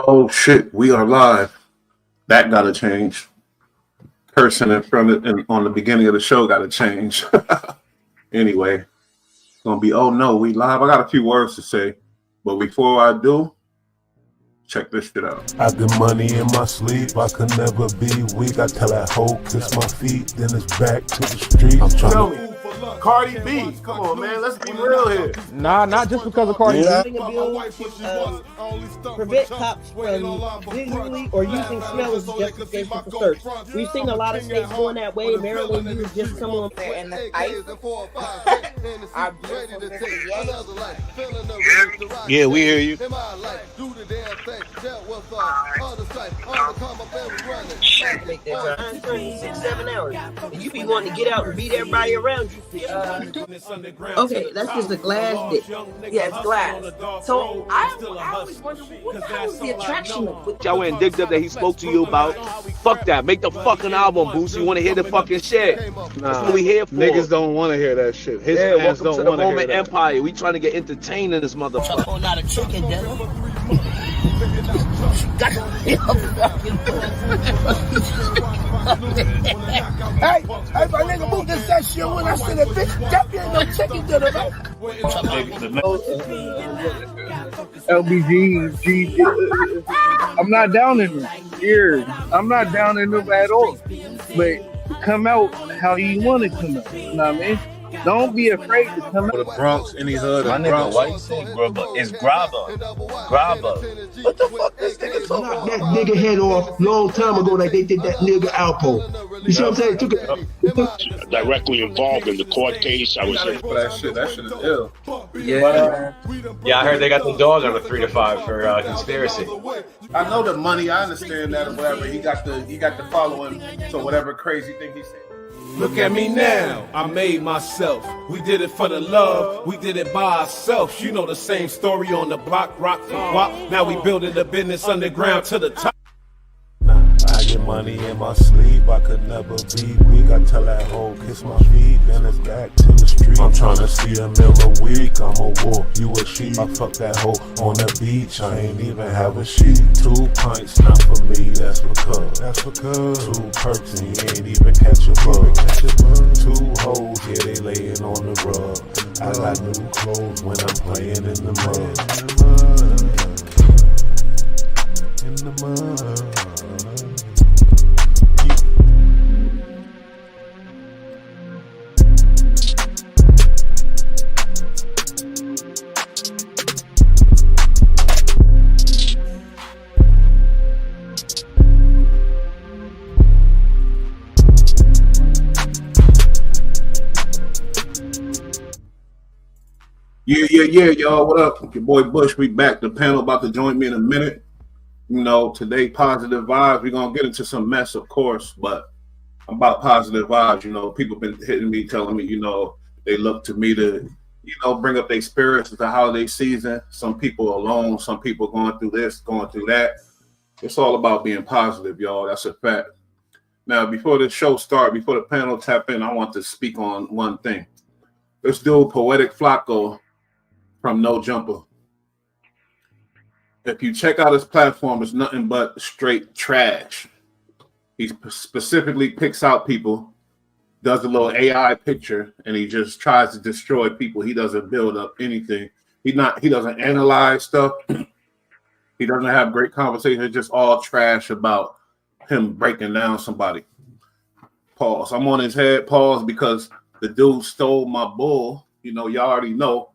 Oh shit, we are live. That gotta change. Person in front of and on the beginning of the show gotta change. Anyway, it's gonna be oh no, we live. I got a few words to say, but before I do, check this shit out. I get money in my sleep, I could never be weak. I tell that hoe kiss my feet, then it's back to the street. I'm trying to Cardi B, come on man, let's be real here. Nah, not just because of Cardi B. Prevent cops from visually or using smell as justification for search. We've seen a lot of states going that way. Maryland, you just come on there and the ice. Yeah, we hear you. 6-7 hours. And you be wanting to get out and beat everybody around you. Okay, that's just a glass dick. Yeah, it's glass. So I always wonder what the hell is the attraction of Y'all went addicted that he spoke to you about. Fuck that. Make the fucking album, Boost. You want to hear the fucking shit. That's what we here for. Niggas don't want to hear that shit. His fans welcome don't to the want to hear Roman that. Empire. We trying to get entertained in this motherfucker. Whole lot of chicken dinner. Hey, my nigga, move this that shit when I said that bitch. That ain't no chicken dinner, man. LBG, I'm not down in them. Here, I'm not down in them at all. But come out how you want to come out. You know what I mean? Don't be afraid to come out. The Bronx, any hood, My the nigga, Bronx. why you say grubber? It's grabber. Grabber. What the fuck this nigga talking Knocked about? that nigga head off long time ago like they did that nigga Alpo. You see what I'm saying? Took it. Directly involved in the court case. I was For that shit is ill. Yeah. Yeah, I heard they got the dog on a 3 to 5 for conspiracy. I know the money, I understand that or whatever. He got the following, so whatever crazy thing he said. Look at me now, I made myself. We did it for the love, we did it by ourselves. You know the same story on the block, rock for guap. Now we building the business underground to the top. I get money in my sleep, I could never be weak. I tell that hoe kiss my feet, then it's back to the street. I'm trying to see a meal a week, I'm a wolf, you a sheep. I fuck that hoe on the beach, I ain't even have a sheet. 2 pints, not for me, that's because 2 perks and you ain't even catch a bug. 2 hoes, yeah, they laying on the rug. I got new clothes when I'm playing in the mud. In the mud. Yeah, y'all. What up? Your boy Bush. We back. The panel about to join me in a minute. You know, today positive vibes. We're gonna get into some mess, of course, but about positive vibes. You know, people been hitting me, telling me, you know, they look to me to, you know, bring up their spirits. It's the holiday season. Some people alone, some people going through this, going through that. It's all about being positive, y'all. That's a fact. Now, before the show start, before the panel tap in, I want to speak on one thing. This dude, Poetic Flacco, from No Jumper. If you check out his platform, it's nothing but straight trash. He specifically picks out people, does a little AI picture, and he just tries to destroy people. He doesn't build up anything. He doesn't analyze stuff. He doesn't have great conversation. It's just all trash about him breaking down somebody. Pause. I'm on his head. Pause, because the dude stole my bull. You know, y'all already know.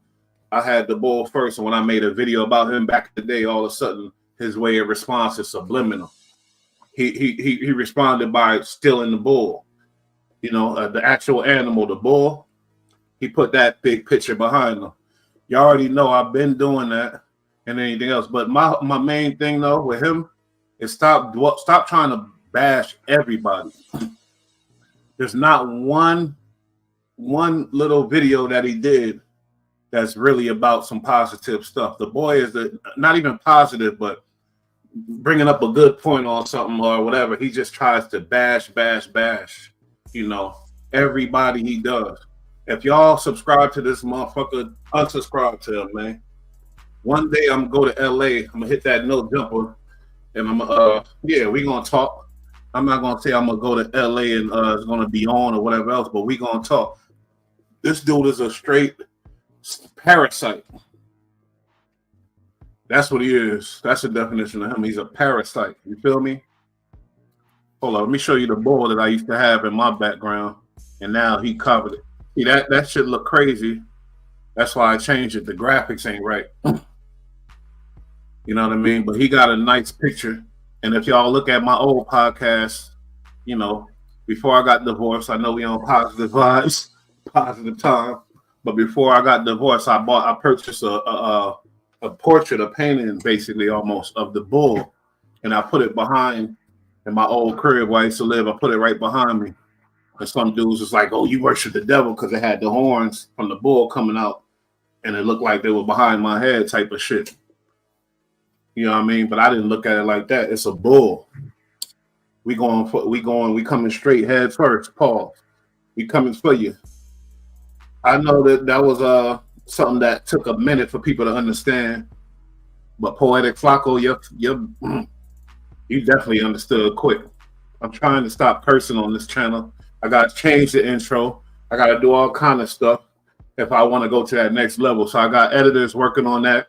I had the bull first, and when I made a video about him back in the day, all of a sudden his way of response is subliminal. He responded by stealing the bull. You know, the actual animal, the bull. He put that big picture behind him. You already know I've been doing that and anything else. But my main thing though with him is stop trying to bash everybody. There's not one little video that he did that's really about some positive stuff. The boy is not even positive, but bringing up a good point on something or whatever. He just tries to bash. You know, everybody he does. If y'all subscribe to this motherfucker, unsubscribe to him, man. One day I'm gonna go to LA. I'm gonna hit that No Jumper and yeah, we gonna talk. I'm not gonna say I'm gonna go to LA and it's gonna be on or whatever else, but we gonna talk. This dude is a straight parasite. That's what he is. That's the definition of him. He's a parasite. You feel me? Hold on, let me show you the bull that I used to have in my background, and now he covered it. See that shit look crazy. That's why I changed it. The graphics ain't right. You know what I mean? But he got a nice picture. And if y'all look at my old podcast, you know, before I got divorced, I know we on positive vibes, positive time. But before I got divorced, I purchased a portrait, a painting, basically almost of the bull, and I put it behind in my old crib where I used to live. I put it right behind me. And some dudes was like, "Oh, you worship the devil," because it had the horns from the bull coming out, and it looked like they were behind my head, type of shit. You know what I mean? But I didn't look at it like that. It's a bull. We coming straight head first, Paul. We coming for you. I know that was something that took a minute for people to understand. But Poetic Flacco, you definitely understood quick. I'm trying to stop cursing on this channel. I gotta change the intro. I gotta do all kind of stuff if I want to go to that next level. So I got editors working on that.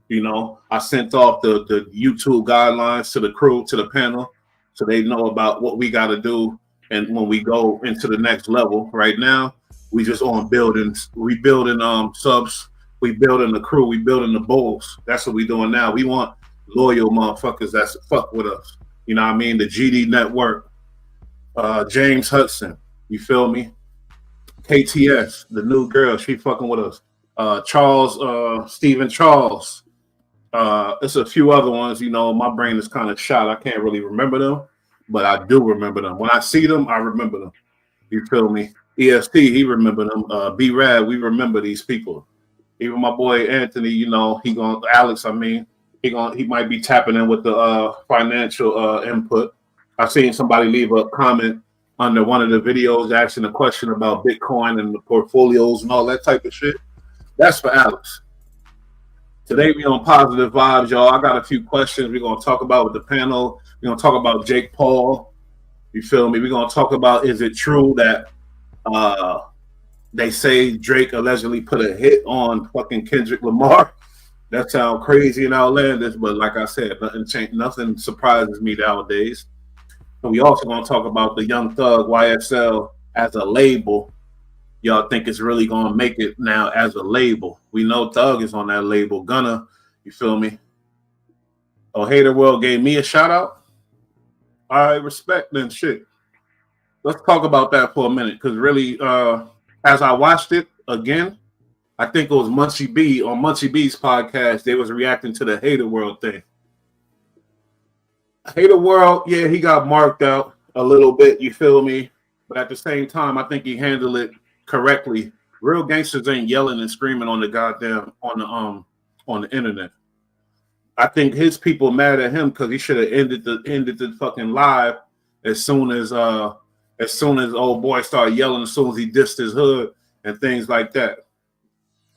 You know, I sent off the YouTube guidelines to the crew, to the panel, so they know about what we got to do. And when we go into the next level, right now, we just on buildings. We building subs. We building the crew. We building the bulls. That's what we doing now. We want loyal motherfuckers that's fuck with us. You know what I mean? The GD Network, James Hudson. You feel me? KTS, the new girl, she fucking with us. Charles, Stephen Charles. There's a few other ones, you know, my brain is kind of shot. I can't really remember them, but I do remember them. When I see them, I remember them. You feel me? EST, he remember them. B-Rad, we remember these people. Even my boy Anthony, you know, Alex, I mean, he might be tapping in with the financial input. I've seen somebody leave a comment under one of the videos asking a question about Bitcoin and the portfolios and all that type of shit. That's for Alex. Today we on positive vibes, y'all. I got a few questions we're gonna talk about with the panel. We're gonna talk about Jake Paul. You feel me? We're gonna talk about, is it true that they say Drake allegedly put a hit on fucking Kendrick Lamar? That sounds crazy and outlandish, but like I said, nothing surprises me nowadays. And we also gonna talk about the Young Thug YSL as a label. Y'all think it's really gonna make it now as a label? We know Thug is on that label. Gunna, you feel me? Oh, Hater World gave me a shout out. All right, respect then shit. Let's talk about that for a minute, because really, as I watched it again, I think it was Munchie B on Munchie B's podcast. They was reacting to the Hater World thing. Hater World, yeah, he got marked out a little bit. You feel me? But at the same time, I think he handled it correctly. Real gangsters ain't yelling and screaming on the goddamn on the internet. I think his people mad at him because he should have ended the fucking live as soon as old boy started yelling, as soon as he dissed his hood and things like that.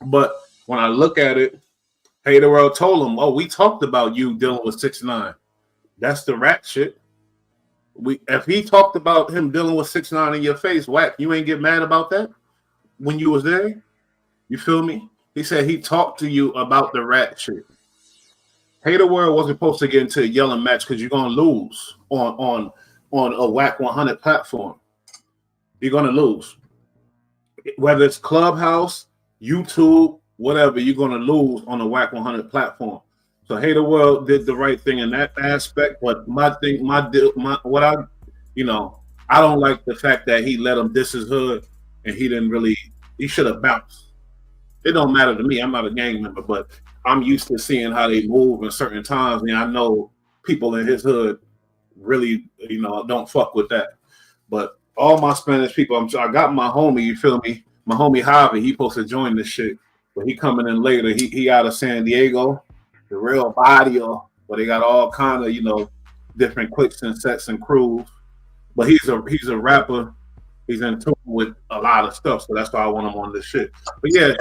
But when I look at it, Hater World told him, "Oh, we talked about you dealing with 6ix9ine. That's the rat shit. If he talked about him dealing with 6ix9ine in your face, whack, you ain't get mad about that when you was there? You feel me?" He said he talked to you about the rat shit. Hater World wasn't supposed to get into a yelling match because you're gonna lose on a Whack 100 platform. You're gonna lose. Whether it's Clubhouse, YouTube, whatever, you're gonna lose on the Whack 100 platform. So Hater World did the right thing in that aspect, but I don't like the fact that he let him diss his hood and he should have bounced. It don't matter to me. I'm not a gang member, but I'm used to seeing how they move in certain times. And I know people in his hood really, don't fuck with that. But all my Spanish people, I got my homie, you feel me? My homie Javi, he supposed to join this shit, but he coming in later. He out of San Diego, the real barrio, where they got all kind of, different cliques and sets and crews. But he's a rapper. He's in tune with a lot of stuff, so that's why I want him on this shit. But yeah,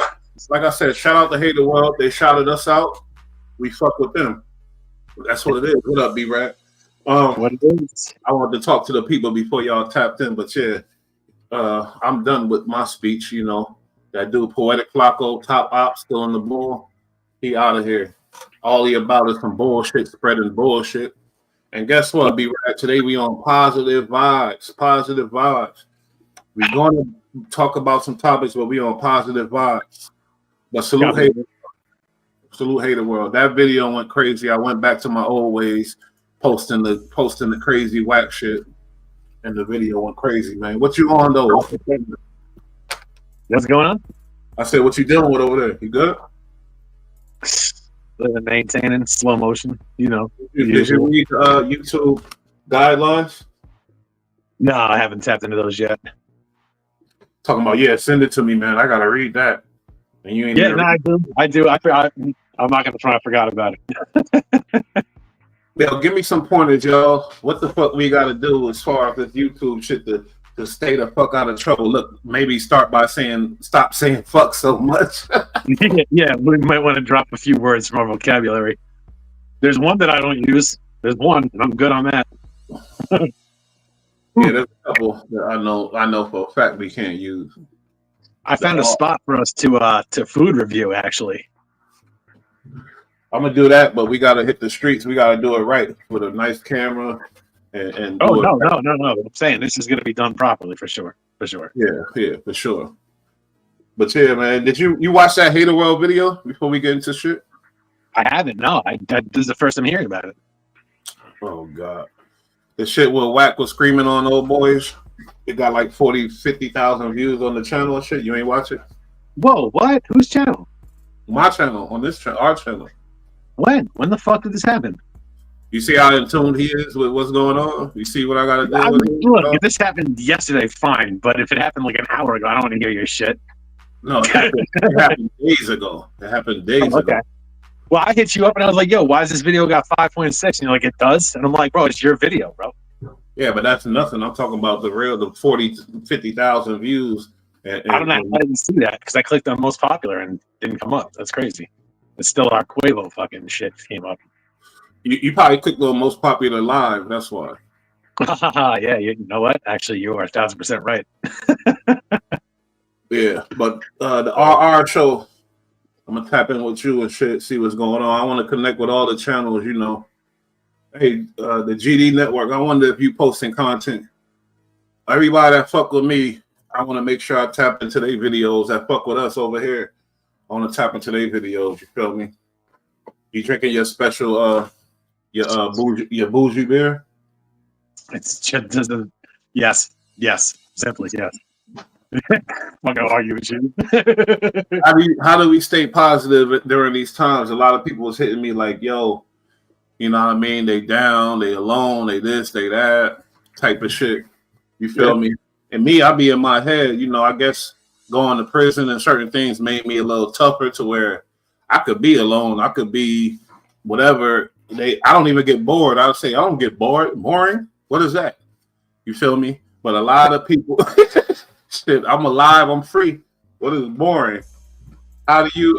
like I said, shout out to Hater World. They shouted us out. We fuck with them. That's what it is. What up, B-Rat? What it is? I wanted to talk to the people before y'all tapped in, but yeah, I'm done with my speech. You know, that dude, Poetic Flacco, top op, still on the ball. He out of here. All he about is some bullshit, spreading bullshit. And guess what, B-Rat? Today we on positive vibes. Positive vibes. We're going to talk about some topics, but we on positive vibes. But salute hater world. That video went crazy. I went back to my old ways, posting the crazy whack shit, and the video went crazy, man. What you on though? What's going on? I said, what you dealing with over there? You good? Living, maintaining, slow motion. You know. Did you read YouTube guidelines? No, I haven't tapped into those yet. Talking about send it to me, man. I gotta read that. And you ain't I do. I'm not gonna try. I forgot about it. Yo, give me some pointers, y'all. What the fuck we gotta do as far as this YouTube shit to stay the fuck out of trouble? Look, maybe start by stop saying fuck so much. Yeah, we might want to drop a few words from our vocabulary. There's one that I don't use. There's one, and I'm good on that. Yeah, there's a couple that I know for a fact we can't use. I found a spot for us to food review, actually. I'm gonna do that, but we gotta hit the streets. We gotta do it right with a nice camera and no. I'm saying this is gonna be done properly for sure. Yeah, for sure. But yeah, man, did you watch that Hater World video before we get into shit? I haven't. No, this is the first I'm hearing about it. Oh God, the shit where Wack was screaming on old boys. It got like 50,000 views on the channel and shit. You ain't watch it? Whoa, what? Whose channel? My channel, on this channel, our channel. When? When the fuck did this happen? You see how in tune he is with what's going on? You see what I gotta do with it? Look, if this happened yesterday, fine. But if it happened like an hour ago, I don't want to hear your shit. No, it happened days ago. It happened days ago. Well, I hit you up and I was like, yo, why has this video got 5.6? And you're like, it does? And I'm like, bro, it's your video, bro. Yeah, but that's nothing. I'm talking about the 50,000 views. I don't know. I didn't see that because I clicked on most popular and didn't come up. That's crazy. It's still our Quavo fucking shit came up. You probably clicked on most popular live. That's why. Yeah, you know what? Actually, you are 1,000% right. Yeah, but the RR show, I'm gonna tap in with you and shit, see what's going on. I want to connect with all the channels, you know. Hey, the GD Network, I wonder if you posting content. Everybody that fuck with me, I want to make sure I tap into their videos that fuck with us over here. I want to tap into their videos, you feel me? You drinking your special, your bougie beer? It's just, yes, simply yes. I'm gonna argue with you. How do we stay positive during these times? A lot of people was hitting me like, yo, you know what I mean? They down, they alone, they this, they that type of shit. You feel me? And me, I be in my head, you know, I guess going to prison and certain things made me a little tougher to where I could be alone. I could be whatever. I don't even get bored. I would say I don't get bored. Boring? What is that? You feel me? But a lot of people, shit, I'm alive, I'm free. What is boring? How do you,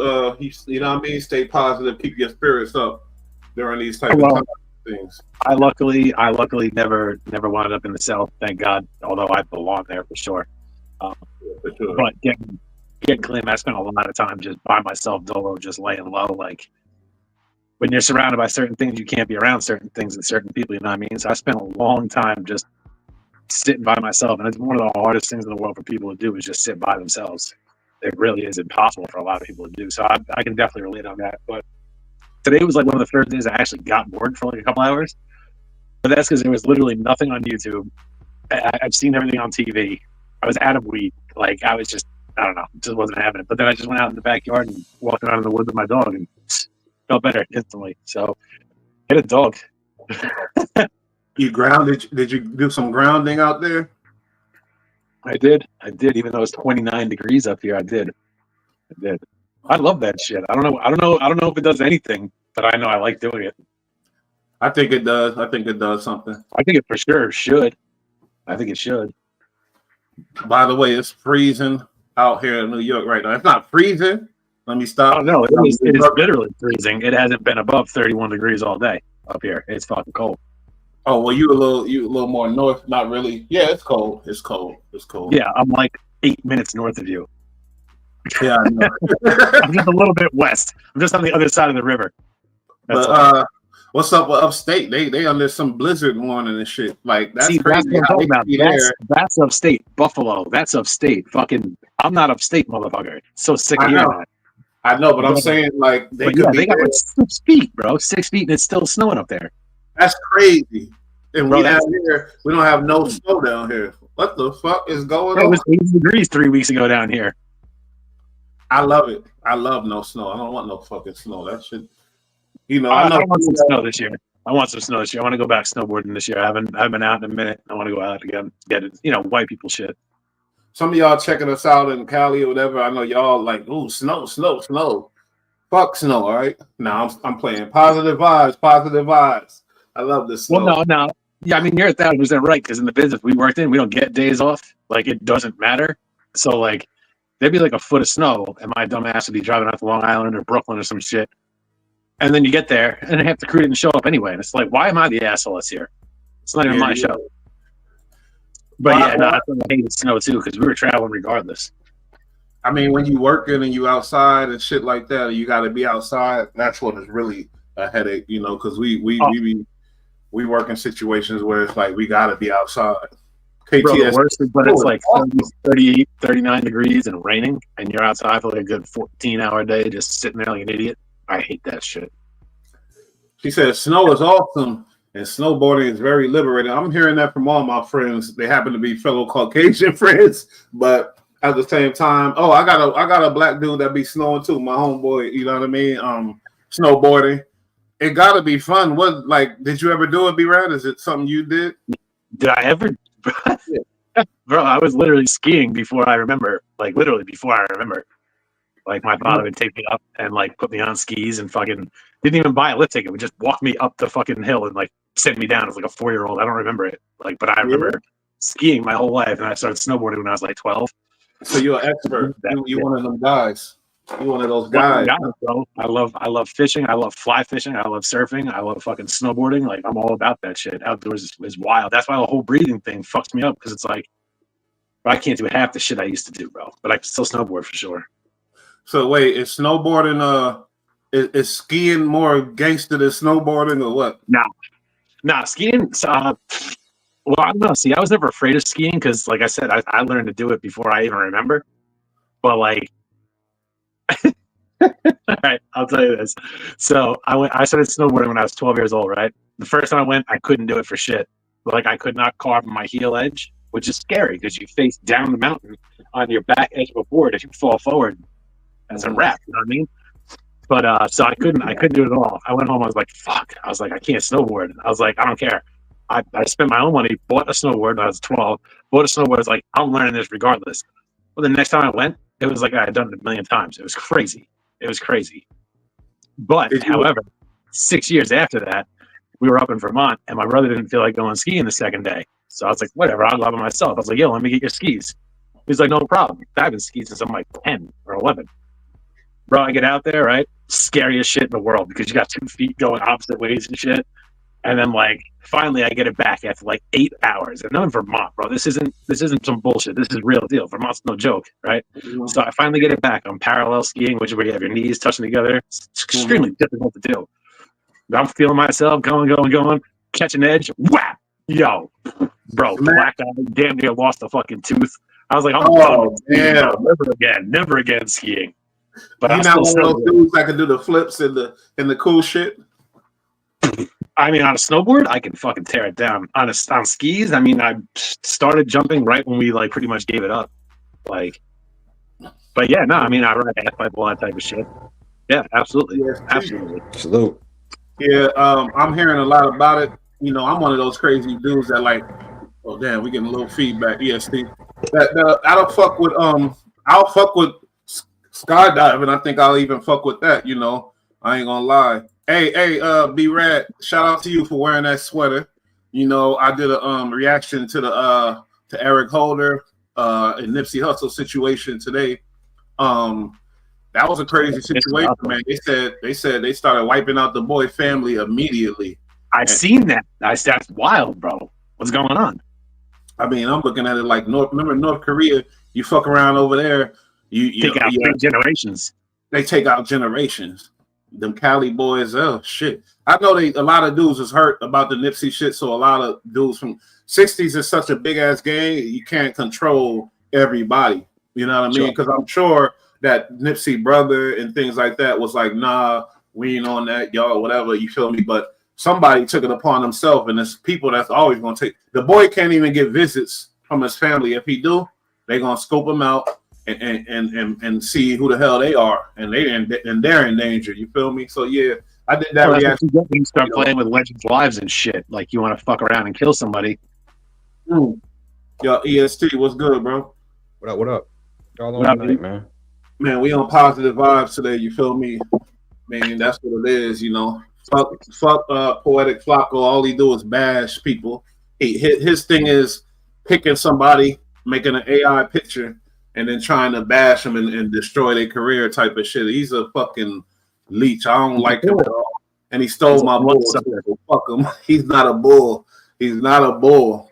you know what I mean? Stay positive, keep your spirits up during these type of things. I luckily never wound up in the cell, thank God. Although I belong there for sure. For sure. But getting clean, I spent a lot of time just by myself, dolo, just laying low. Like when you're surrounded by certain things, you can't be around certain things and certain people. You know what I mean? So I spent a long time just sitting by myself, and it's one of the hardest things in the world for people to do is just sit by themselves. It really is impossible for a lot of people to do. So I can definitely relate on that. But today was like one of the first days I actually got bored for like a couple hours. But that's because there was literally nothing on YouTube. I've seen everything on TV. I was out of weed. Like I was just, I don't know, just wasn't having it. But then I just went out in the backyard and walked around in the woods with my dog and felt better instantly. So get a dog. You grounded? Did you do some grounding out there? I did. Even though it's 29 degrees up here, I did. I love that shit. I don't know if it does anything, but I know I like doing it. I think it does. I think it does something. I think it for sure should. I think it should. By the way, it's freezing out here in New York right now. It's not freezing. Let me stop. Oh no, it is literally freezing. It hasn't been above 31 degrees all day. up here. It's fucking cold. Oh well, you a little more north. Not really. Yeah, it's cold. It's cold. It's cold. Yeah, I'm like 8 minutes north of you. Yeah, I know. I'm just a little bit west. I'm just on the other side of the river. That's but what's up with upstate? They under some blizzard warning and shit. Like that's crazy. That's what I'm talking about. That's upstate. Buffalo. That's upstate. Fucking, I'm not upstate, motherfucker. So sick of hearing that. I know, but I'm saying like they got like 6 feet, bro. 6 feet, and it's still snowing up there. That's crazy. And bro, we don't have no snow down here. What the fuck is going on? It was 80 degrees 3 weeks ago down here. I love it. I love no snow. I don't want no fucking snow. That shit. You know, I want some snow this year. I want some snow this year. I want to go back snowboarding this year. I haven't been out in a minute. I want to go out again. Get it. You know, white people shit. Some of y'all checking us out in Cali or whatever. I know y'all like, ooh, snow. Fuck snow, all right? Now I'm playing positive vibes. I love this snow. Well, no. Yeah, I mean, you're 1,000% right, because in the business we worked in, we don't get days off. Like, it doesn't matter. So, like, there'd be like a foot of snow, and my dumb ass would be driving out to Long Island or Brooklyn or some shit. And then you get there, and half the crew didn't show up anyway. And it's like, why am I the asshole that's here? It's not even my show. But I hated snow too, because we were traveling regardless. I mean, when you working and you outside and shit like that, and you got to be outside, that's when it's really a headache, you know, because we work in situations where it's like we got to be outside. KTS, bro, the worst is when it's like 38, 39 degrees and raining, and you're outside for like a good 14-hour day just sitting there like an idiot. I hate that shit. She said snow is awesome and snowboarding is very liberating. I'm hearing that from all my friends. They happen to be fellow Caucasian friends, but at the same time, I got a black dude that be snowing too. My homeboy, you know what I mean? Snowboarding. It got to be fun. What, like, did you ever do it, B-Rad? Is it something you did? Did I ever? Bro, I was literally skiing before I remember. Like, literally before I remember. Like, my father would take me up and, like, put me on skis and fucking didn't even buy a lift ticket. Would just walk me up the fucking hill and, like, send me down as, like, a 4-year-old. I don't remember it. Like, but I remember skiing my whole life, and I started snowboarding when I was, like, 12. So you're an expert. You one of them guys. You one of those guys. Bro. I love fishing. I love fly fishing. I love surfing. I love fucking snowboarding. Like, I'm all about that shit. Outdoors is wild. That's why the whole breathing thing fucks me up, because it's like, I can't do half the shit I used to do, bro. But I can still snowboard for sure. So wait, is snowboarding is skiing more gangster than snowboarding or what? Nah, skiing. Well, I don't know. See, I was never afraid of skiing because, like I said, I learned to do it before I even remember. But like, all right, I'll tell you this. So I started snowboarding when I was 12 years old. Right, the first time I went, I couldn't do it for shit. Like, I could not carve my heel edge, which is scary because you face down the mountain on your back edge of a board. If you fall forward, as a wrap, you know what I mean? But so I couldn't do it at all. I went home, I was like, fuck. I was like, I can't snowboard. I was like, I don't care. I spent my own money, bought a snowboard when I was 12, bought a snowboard. I was like, I'm learning this regardless. Well, the next time I went, it was like I had done it a million times. It was crazy. But however, 6 years after that, we were up in Vermont, and my brother didn't feel like going skiing the second day. So I was like, whatever, I'll go by myself. I was like, yo, let me get your skis. He's like, no problem. I've been skiing since I'm like 10 or 11. Bro, I get out there, right? Scariest shit in the world because you got 2 feet going opposite ways and shit. And then, like, finally I get it back after like 8 hours. And I'm in Vermont, bro. This isn't some bullshit. This is real deal. Vermont's no joke, right? Mm-hmm. So I finally get it back. I'm parallel skiing, which is where you have your knees touching together. It's extremely difficult to do. I'm feeling myself going, catch an edge, whap, yo, bro, black eye, damn near lost a fucking tooth. I was like, never again skiing. But you're not one of those dudes that can do the flips and the cool shit. I mean, on a snowboard, I can fucking tear it down. On skis, I mean, I started jumping right when we like pretty much gave it up. Like, but yeah, no, I mean, I ride half pipe, all that type of shit. Yeah, absolutely, absolutely. Salute. Yeah, I'm hearing a lot about it. You know, I'm one of those crazy dudes that like, oh damn, we getting a little feedback. EST. I'll fuck with skydiving. I think I'll even fuck with that. You know, I ain't gonna lie. Hey, B-Rad, shout out to you for wearing that sweater. You know, I did a reaction to the to Eric Holder and Nipsey Hussle situation today. That was a crazy situation, man. They said they started wiping out the boy family immediately. I've seen that. That's wild, bro. What's going on? I mean, I'm looking at it like remember North Korea? You fuck around over there, you Take out 3 generations. They take out generations. Them Cali boys, oh shit. I know a lot of dudes is hurt about the Nipsey shit, so a lot of dudes from 60s is such a big ass gang, you can't control everybody. You know what I mean? Because I'm sure that Nipsey brother and things like that was like, nah, we ain't on that, y'all, whatever, you feel me? But somebody took it upon himself, and there's people that's always gonna take the boy can't even get visits from his family. If he do, they gonna scope him out and see who the hell they are, and they're in danger. You feel me? So yeah, I did that reaction. You start playing with legends' lives and shit. Like you want to fuck around and kill somebody. Yo, EST, what's good, bro? What up? What up? Y'all on tonight, man? Man, we on positive vibes today. You feel me? Man, that's what it is. You know, fuck Poetic Flocko. All he do is bash people. His thing is picking somebody, making an AI picture, and then trying to bash them and destroy their career type of shit. He's a fucking leech. I don't like him at all. And he stole my bull. So fuck him. He's not a bull. He's not a bull.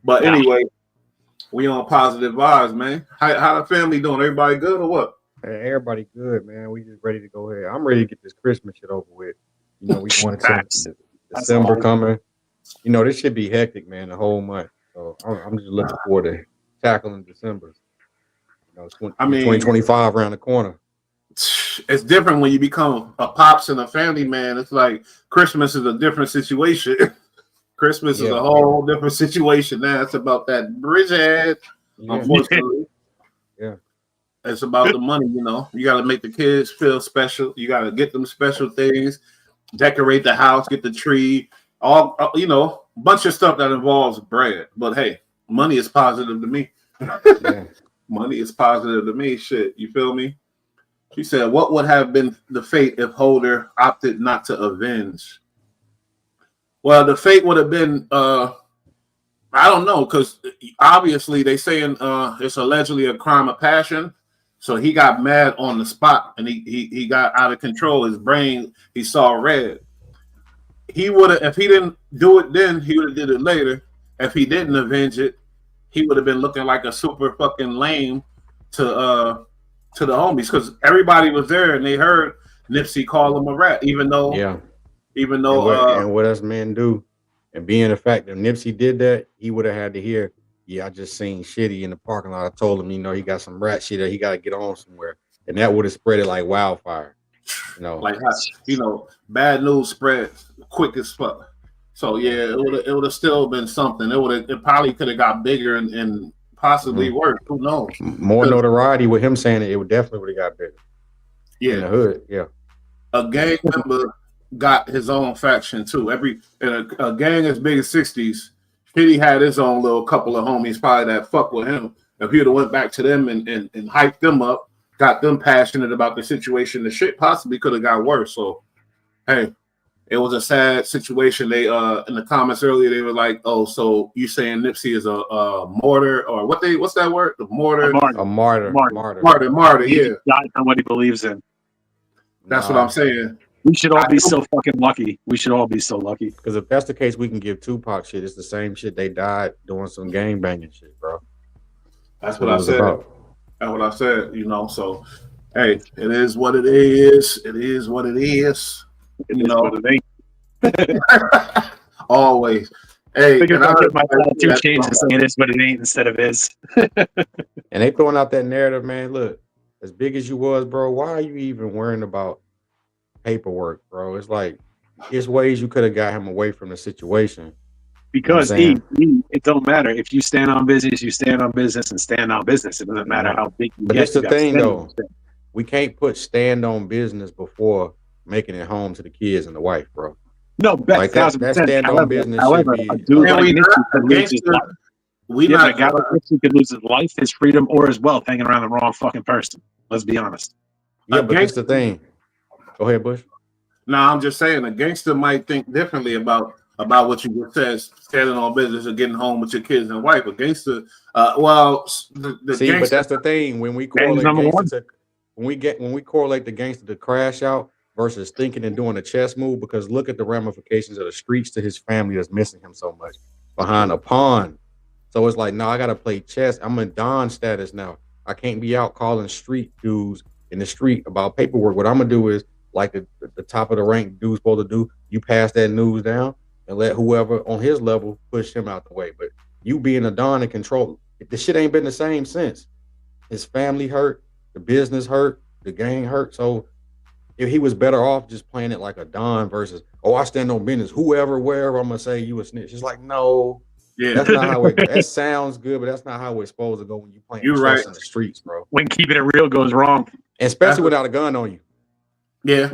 But anyway, we on positive vibes, man. How the family doing? Everybody good or what? Hey, everybody good, man. We just ready to go ahead. I'm ready to get this Christmas shit over with. You know, we going to December coming. You know, this should be hectic, man, the whole month. So I'm just looking forward to tackling December. You know, 2025 around the corner. It's different when you become a pops and a family man. It's like Christmas is a different situation. Christmas is a whole different situation now. It's about that Bridget, unfortunately. Yeah. It's about the money, you know. You got to make the kids feel special. You got to get them special things, decorate the house, get the tree, all, you know, a bunch of stuff that involves bread. But hey, money is positive to me. Yeah. Money is positive to me. Shit, you feel me? She said, what would have been the fate if Holder opted not to avenge? Well, the fate would have been, I don't know, because obviously they saying it's allegedly a crime of passion. So he got mad on the spot, and he got out of control. His brain, he saw red. He would have, if he didn't do it then, he would have did it later. If he didn't avenge it, he would have been looking like a super fucking lame to the homies, because everybody was there and they heard Nipsey call him a rat, even though and what us men do, and being the fact that Nipsey did that, he would have had to hear, I just seen Shitty in the parking lot. I told him, you know, he got some rat shit that he got to get on somewhere, and that would have spread it like wildfire. You know, like how, you know, bad news spreads quick as fuck. So yeah, it would have still been something. It probably could have got bigger and possibly worse. Who knows? More notoriety with him saying it would definitely got bigger. Yeah, in the hood. Yeah, a gang member got his own faction too. A gang as big as 60s, Shitty had his own little couple of homies probably that fuck with him. If he would have went back to them and hyped them up, got them passionate about the situation, the shit possibly could have got worse. So hey, it was a sad situation. They in the comments earlier they were like, "Oh, so you saying Nipsey is a martyr or what's that word? The martyr? A martyr. Yeah, Died for what he believes in. That's what I'm saying. We should all be so fucking lucky. We should all be so lucky. Because if that's the case, we can give Tupac shit. It's the same shit. They died doing some gang banging shit, bro. That's what I said. That's what I said. You know, so hey, it is what it is. It is what it is. You know, always. Hey, I get my two changes saying it is what it ain't instead of is. And they throwing out that narrative, man. Look, as big as you was, bro, why are you even worrying about paperwork, bro? It's like there's ways you could have got him away from the situation. Because it don't matter. If you stand on business, you stand on business and stand on business. It doesn't matter how big you get. But that's the thing, though. we can't put stand on business before making it home to the kids and the wife, bro. No, like that stand on business. However, a dude like Nipsey could lose his life. A guy like Nipsey could lose his life, his freedom, or his wealth hanging around the wrong fucking person. Let's be honest. Yeah, but that's the thing. Go ahead, Bush. No, I'm just saying a gangster might think differently about what you just said, standing on business or getting home with your kids and wife. A gangster, the see, gangster, but that's the thing. When we correlate gangster to, when we correlate the gangster to crash out, versus thinking and doing a chess move. Because look at the ramifications of the streets to his family that's missing him so much behind a pawn. So it's like, no, I gotta play chess. I'm in Don status now. I can't be out calling street dudes in the street about paperwork. What I'm gonna do is like the top of the rank dude's supposed to do. You pass that news down and let whoever on his level push him out the way. But you being a Don and control, the shit ain't been the same since. His family hurt, the business hurt, the gang hurt. So if he was better off just playing it like a Don versus, oh, I stand on business. Whoever, wherever, I'm gonna say you a snitch. It's like, no, that's not how it. That sounds good, but that's not how it's supposed to go when you playing chess in the streets, bro. When keeping it real goes wrong, especially without a gun on you. Yeah.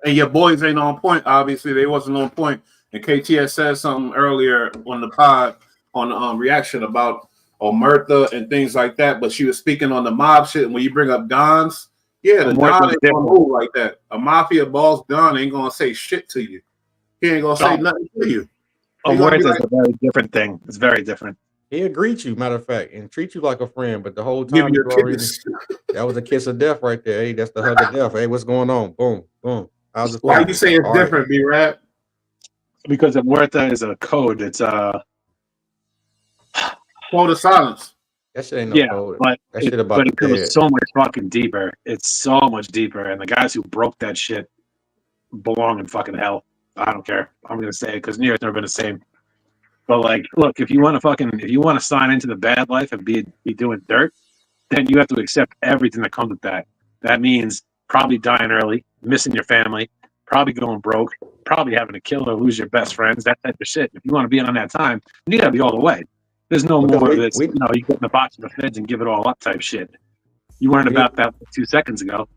And your boys ain't on point. Obviously, they wasn't on point. And KTS said something earlier on the pod on the reaction about Omerta and things like that. But she was speaking on the mob shit. And when you bring up Dons, yeah, the Don ain't gonna move like that. A mafia boss Don ain't gonna say shit to you. He ain't gonna say nothing to you. Omerta's a very different thing. It's very different. He'll greet you, matter of fact, and treat you like a friend. But the whole time you already, that was a kiss of death right there. Hey, that's the hug of death. Hey, what's going on? Boom, boom. How's it? Why you say it's different, B-Rap? Because Omerta is a code. It's code of silence. That shit ain't no code. But that shit about it goes so much fucking deeper. It's so much deeper. And the guys who broke that shit belong in fucking hell. I don't care. I'm gonna say it because New York's never been the same. But like, look, if you want to sign into the bad life and be doing dirt, then you have to accept everything that comes with that. That means probably dying early, missing your family, probably going broke, probably having to kill or lose your best friends, that type of shit. If you want to be in on that time, you gotta be all the way. There's no more of this. You get in the box of the feds and give it all up type shit. You weren't about that 2 seconds ago.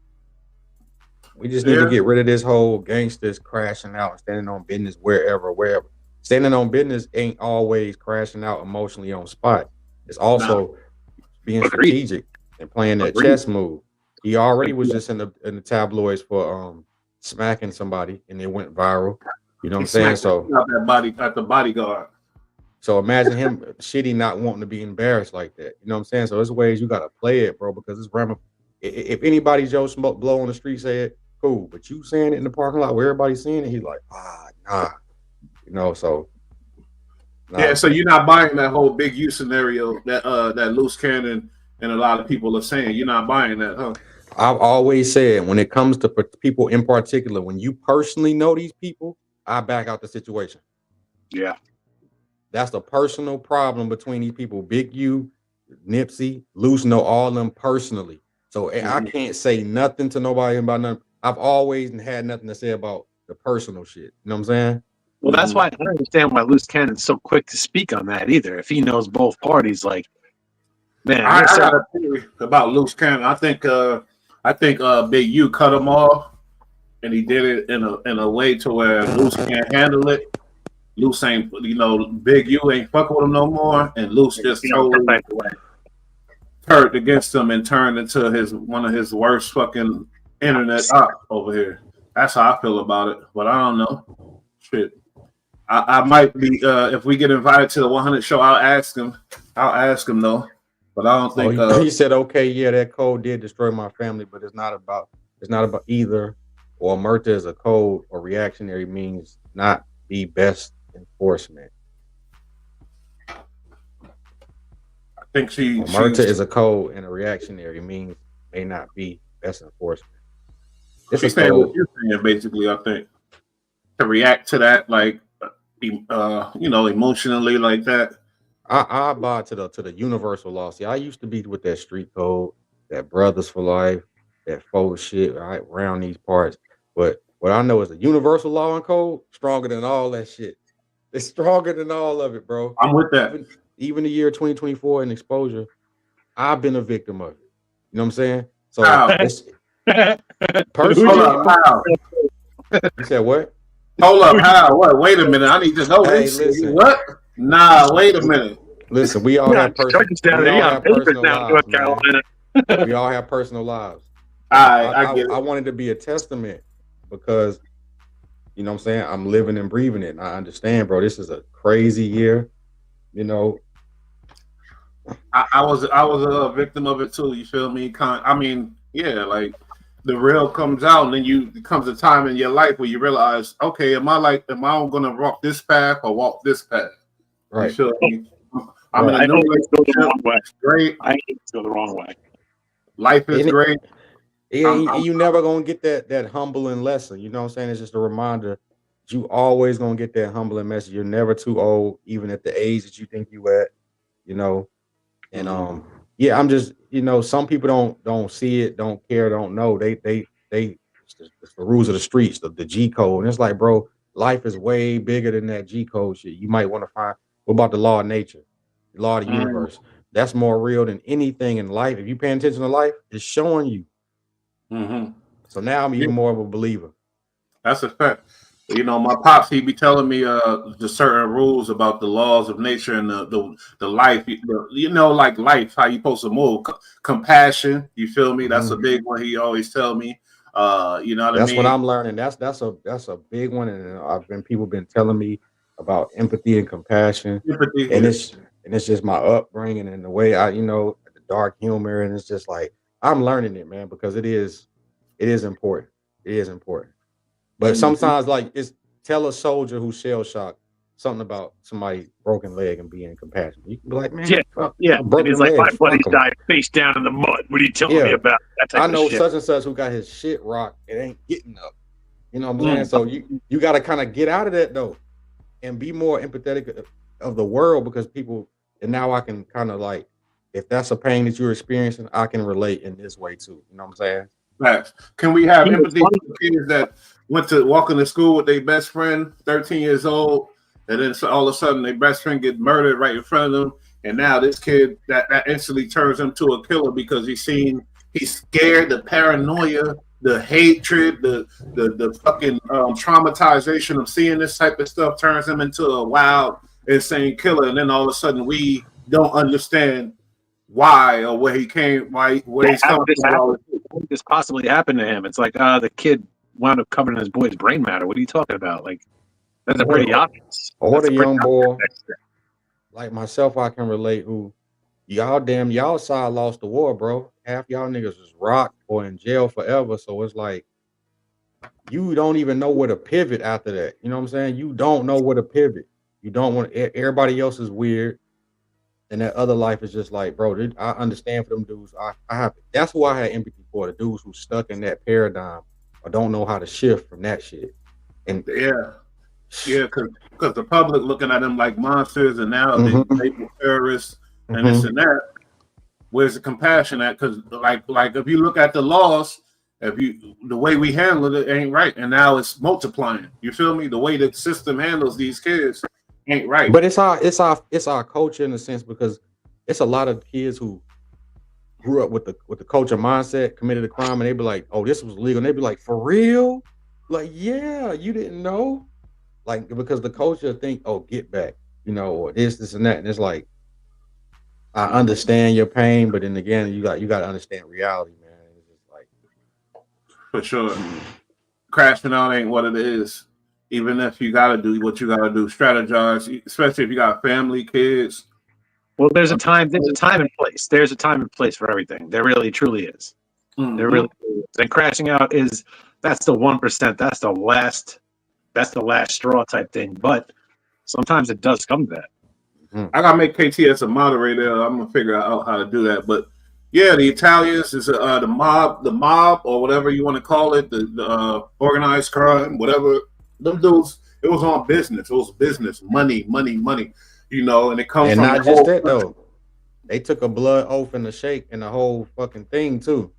We just need to get rid of this whole gangsters crashing out, standing on business wherever. Standing on business ain't always crashing out emotionally on spot. It's also being strategic and playing that chess move. He already was just in the tabloids for smacking somebody, and it went viral. You know what I'm saying? So at the bodyguard. So imagine him shitty not wanting to be embarrassed like that. You know what I'm saying? So there's ways you gotta play it, bro, because it's if anybody's Joe Smoke blow on the street say it, cool. But you saying it in the parking lot where everybody's seeing it, he's like, nah. You know, so yeah, so you're not buying that whole big U scenario that loose cannon and a lot of people are saying. You're not buying that, huh? I've always said when it comes to people in particular, when you personally know these people, I back out the situation. Yeah. That's the personal problem between these people. Big U, Nipsey, Loose know all of them personally. So I can't say nothing to nobody about nothing. I've always had nothing to say about the personal shit. You know what I'm saying? Well, that's why I don't understand why Loose Cannon's so quick to speak on that either. If he knows both parties, like, man, I got a theory about Loose Cannon. I think Big U cut him off, and he did it in a way to where Loose can't handle it. Loose ain't, Big U ain't fucking with him no more, and Loose just totally turned against him and turned into one of his worst fucking internet op over here. That's how I feel about it, but I don't know. Shit. I might be if we get invited to the 100 show. I'll ask him though, but I don't think he said okay. Yeah, that code did destroy my family, but it's not about either or Omerta as a code or reactionary means not the best enforcement. I think Omerta is a code and a reactionary means may not be best enforcement. She's saying what you're saying, basically. I think to react to that, like emotionally, like that. I buy to the universal law. See, I used to be with that street code, that brothers for life, that faux shit right around these parts. But what I know is the universal law and code stronger than all that shit. It's stronger than all of it, bro. I'm with that. Even the year 2024 and exposure, I've been a victim of it. You know what I'm saying? So it's personally, you said what? Hold up, how? What? Wait a minute. I need to know this. Listen. What? Nah, wait a minute. Listen, we all have personal lives. We all have personal lives. I get it. I wanted to be a testament because, you know what I'm saying, I'm living and breathing it. And I understand, bro. This is a crazy year. You know, I was a victim of it too. You feel me? I mean, yeah, like the real comes out, and then it comes a time in your life where you realize, okay, am I gonna walk this path or walk this path? Right. You feel me? I'm Right. in a new Go the relationship. wrong way. It's great. I hate to go the wrong way. Life is great. You never gonna get that humbling lesson. You know what I'm saying? It's just a reminder. You always gonna get that humbling message. You're never too old, even at the age that you think you at. You know, and yeah, I'm just, some people don't see it, don't care, don't know. They it's the rules of the streets, the G code, and it's like, bro, life is way bigger than that G code shit. You might want to find what about the law of nature, the law of the universe. That's more real than anything in life. If you pay attention to life, it's showing you. So now I'm even more of a believer. That's a fact. My pops, he be telling me the certain rules about the laws of nature and the life. Like life, how you supposed to move. Compassion, you feel me? That's a big one. He always tell me. You know what I mean? That's what I'm learning. That's a big one, and people been telling me about empathy and compassion. Empathy, and it's just my upbringing and the way the dark humor, and it's just like I'm learning it, man, because it is important. It is important. But sometimes, like, tell a soldier who's shell shocked something about somebody broken leg and being compassionate. You can be like, man, And he's like, my buddy died face down in the mud. What are you telling me about? That type I know of shit. such and such who got his shit rocked. It ain't getting up. You know what I'm saying? So you got to kind of get out of that though, and be more empathetic of the world, because people. And now I can kind of like, if that's a pain that you're experiencing, I can relate in this way too. You know what I'm saying? Facts. Can we have empathy for the kids that went to walking to school with their best friend, 13 years old, and then all of a sudden their best friend gets murdered right in front of them, and now this kid that instantly turns him to a killer because he's scared, the paranoia, the hatred, the fucking traumatization of seeing this type of stuff turns him into a wild, insane killer, and then all of a sudden we don't understand why or where he came, where he's coming from. This possibly happened to him. It's like the kid wound up covered in his boy's brain matter. What are you talking about? Like, that's a pretty obvious. Or the young boy like myself, I can relate. Who y'all side lost the war, bro. Half y'all niggas is rocked or in jail forever. So it's like you don't even know where to pivot after that. You know what I'm saying? You don't know where to pivot. You don't want everybody else is weird. And that other life is just like, bro, I understand for them dudes. I have, that's who I had empathy for, the dudes who stuck in that paradigm or don't know how to shift from that shit. And because the public looking at them like monsters, and now they label terrorists and this and that. Where's the compassion at? Because like if you look at the laws, the way we handle it ain't right, and now it's multiplying. You feel me? The way the system handles these kids ain't right. But it's our culture in a sense, because it's a lot of kids who grew up with the culture mindset, committed a crime, and they be like, "Oh, this was legal." And they be like, "For real?" Like, yeah, you didn't know, like, because the culture think, "Oh, get back," or this and that, and it's like, I understand your pain, but then again, you got to understand reality, man. It's just like, for sure, crashing out ain't what it is. Even if you got to do what you got to do, strategize, especially if you got family, kids. Well, there's a time and place. There's a time and place for everything. There really, truly is. There really is. And crashing out that's the 1%. That's the last straw type thing. But sometimes it does come to that. I gotta make KTS a moderator. I'm gonna figure out how to do that. But yeah, the Italians is the mob or whatever you want to call it, the organized crime, whatever. Them dudes, it was on business. It was business, money, and it comes and from not just that though. They took a blood oath in the shake and the whole fucking thing too.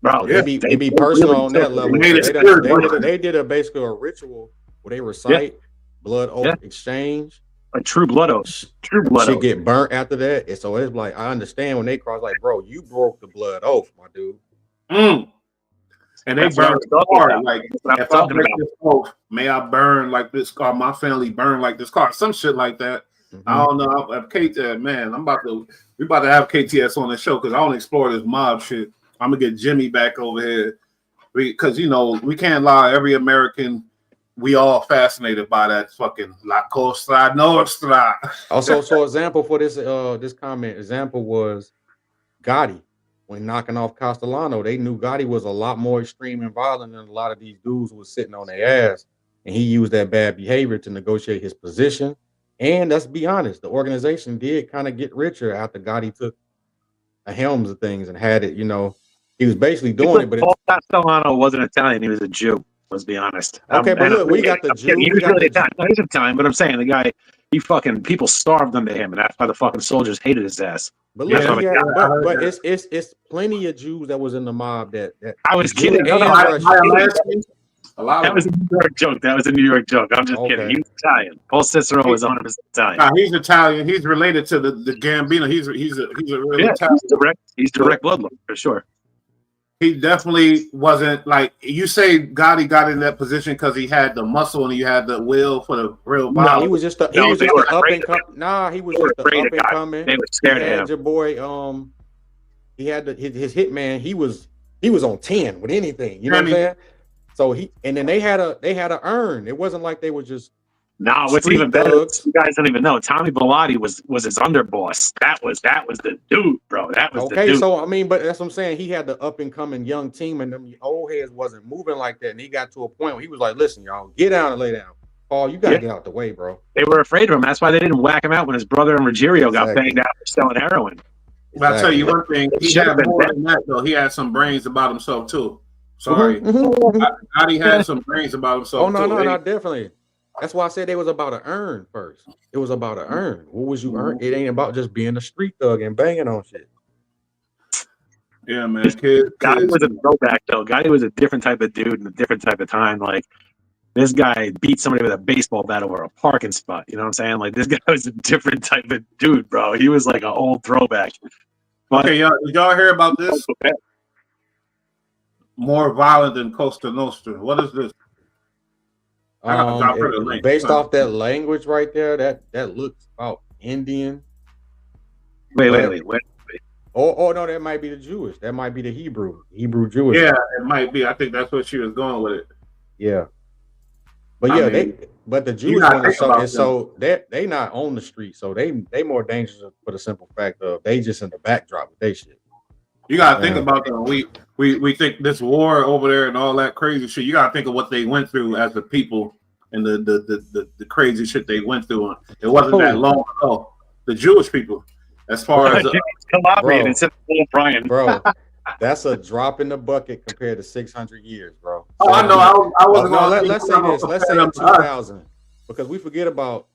Bro, they be personal on that level. They did basically a ritual where they recite blood oath exchange. A true blood oath. True blood shit oath. Get burnt after that. And so it's like, I understand when they cross, like, bro, you broke the blood oath, my dude. And they burn hard. Like, if I break this oath, may I burn like this car. My family burn like this car. Some shit like that. I don't know. Man, we about to have KTS on the show because I want to explore this mob shit. I'm gonna get Jimmy back over here because we can't lie. Every American, we all fascinated by that fucking La Costa Nostra. Also, so example for this comment. Example was Gotti. when knocking off Castellano, they knew Gotti was a lot more extreme and violent than a lot of these dudes who was sitting on their ass. And he used that bad behavior to negotiate his position. And let's be honest, the organization did kind of get richer after Gotti took the helms of things and had it, he was basically doing it. But Paul Castellano wasn't Italian, he was a Jew, let's be honest. Okay, but look, we got the Jew. He was really Italian. No, he's Italian, but I'm saying the guy, people starved under him, and that's why the fucking soldiers hated his ass. But look, but it's plenty of Jews that was in the mob that I was kidding. That was a New York joke. I'm just kidding. He's Italian. Paul Cicero is 100% Italian. Nah, he's Italian. He's related to the Gambino. He's a real Italian. He's direct bloodline for sure. He definitely wasn't like you say. Gotti got in that position because he had the muscle and he had the will for the real violence. No, he was just up and coming. Nah, he was just up and coming. They were scared of him. Your boy, he had his hitman. He was on 10 with anything. You know what I'm saying? So then they had a earn. It wasn't like they were just. No, what's even better? You guys don't even know. Tommy Bellotti was his underboss. That was the dude, bro. That was the dude. So I mean, but that's what I'm saying. He had the up and coming young team, and them old heads wasn't moving like that. And he got to a point where he was like, "Listen, y'all, get down and lay down. Paul, you gotta get out the way, bro." They were afraid of him. That's why they didn't whack him out when his brother and Ruggiero got banged out for selling heroin. But I'll tell you one thing. He had more than that, though. He had some brains about himself too. Sorry, Gotti had some brains about himself. No, definitely. That's why I said they was about to earn first. It was about to earn. What was you earn? It ain't about just being a street thug and banging on shit. Yeah, man. Gotti was a throwback though. Gotti was a different type of dude in a different type of time. Like this guy beat somebody with a baseball bat over a parking spot. You know what I'm saying? Like this guy was a different type of dude, bro. He was like an old throwback. But, okay, did y'all hear about this? More violent than Costa Nostra. What is this? Based off that language right there, that looks about Indian. Wait. Oh no, that might be the Jewish. That might be the Hebrew Jewish. Yeah, it might be. I think that's what she was going with it. Yeah, but the Jewish one is so they not on the street, so they more dangerous for the simple fact of they just in the backdrop with they shit. You gotta think about that. We think this war over there and all that crazy shit. You gotta think of what they went through as the people and the crazy shit they went through. It wasn't that long ago. The Jewish people, as far as bro, that's a drop in the bucket compared to 600 years, bro. Oh, I know. I wasn't. Let's say this. Let's say in 2000, because we forget about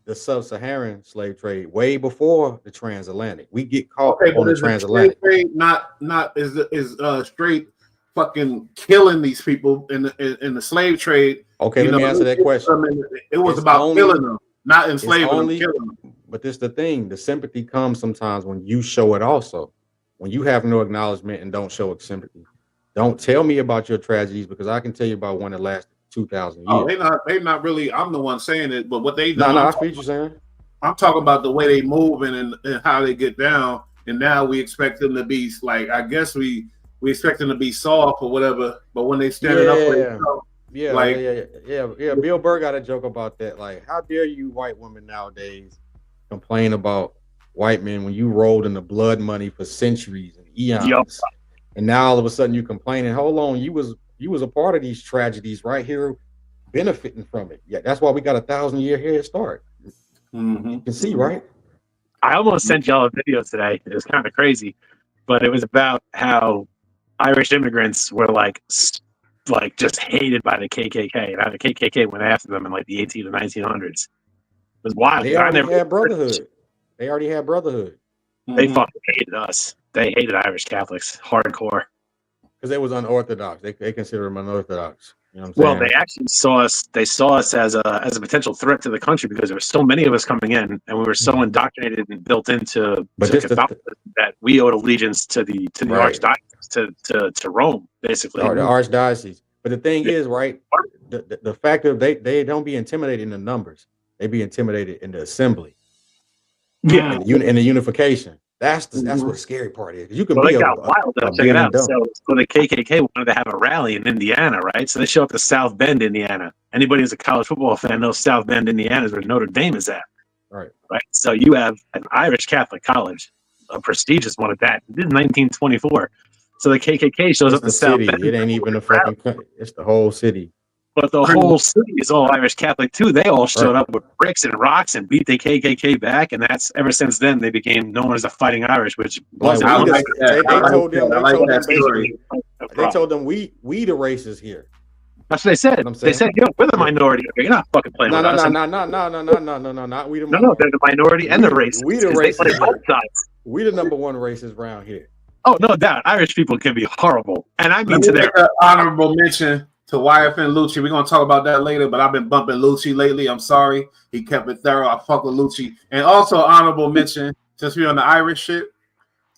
the sub-Saharan slave trade way before the transatlantic. We get caught on the transatlantic. Trade not is straight fucking killing these people in the slave trade. Okay, let me answer that question. It was about killing them, not enslaving them, killing them. But this is the thing. The sympathy comes sometimes when you show it also. When you have no acknowledgement and don't show sympathy. Don't tell me about your tragedies because I can tell you about one that lasted 2,000 years. Oh, they not really. I'm the one saying it, but what they do. I see what you're saying. I'm talking about the way they move and how they get down. And now we expect them to be like, I guess we expect them to be soft or whatever. But when they standing up for themselves, yeah. Bill Burr got a joke about that. Like, how dare you white women nowadays complain about white men when you rolled in the blood money for centuries and eons, and now all of a sudden you complaining. Hold on, you was a part of these tragedies right here, benefiting from it. Yeah, that's why we got 1,000-year head start. You can see, right? I almost sent y'all a video today. It was kind of crazy, but it was about how Irish immigrants were like just hated by the KKK, and how the KKK went after them in like the 1800s to 1900s. It was wild. They already had brotherhood. They fucking hated us. They hated Irish Catholics hardcore because they was unorthodox. They consider them unorthodox. You know what I'm saying? Well, they actually saw us. They saw us as a potential threat to the country because there were so many of us coming in, and we were so indoctrinated and built into Catholicism that we owed allegiance to the archdiocese, to Rome, basically. The archdiocese. But the thing is, right? The fact that they don't be intimidated in the numbers; they be intimidated in the assembly. Yeah, and the unification. That's what the scary part is. You can they got wild. Check it out. So the KKK wanted to have a rally in Indiana, right? So they show up to South Bend, Indiana. Anybody who's a college football fan knows South Bend, Indiana is where Notre Dame is at. Right. So you have an Irish Catholic college a prestigious one at that. This is 1924. So the KKK shows up in the South city. Bend. It ain't even a fucking country. It's the whole city. But the whole city is all Irish Catholic too. They all showed up with bricks and rocks and beat the KKK back, and that's ever since then they became known as the Fighting Irish, which Like, wasn't. They told them we the racists here. That's what they said. They said, "Yo, we're the minority. You're not fucking playing with us." No, not we the minority. No, they're the minority and the racists. We the They play racists. both sides. We the number one racists around here. Oh, no doubt. Irish people can be horrible, and I mean Let to me their make an honorable mention to YFN Lucci. We're gonna talk about that later, but I've been bumping Lucci lately. I'm sorry. He kept it thorough. I fuck with Lucci. And also honorable mention, since we're on the Irish shit,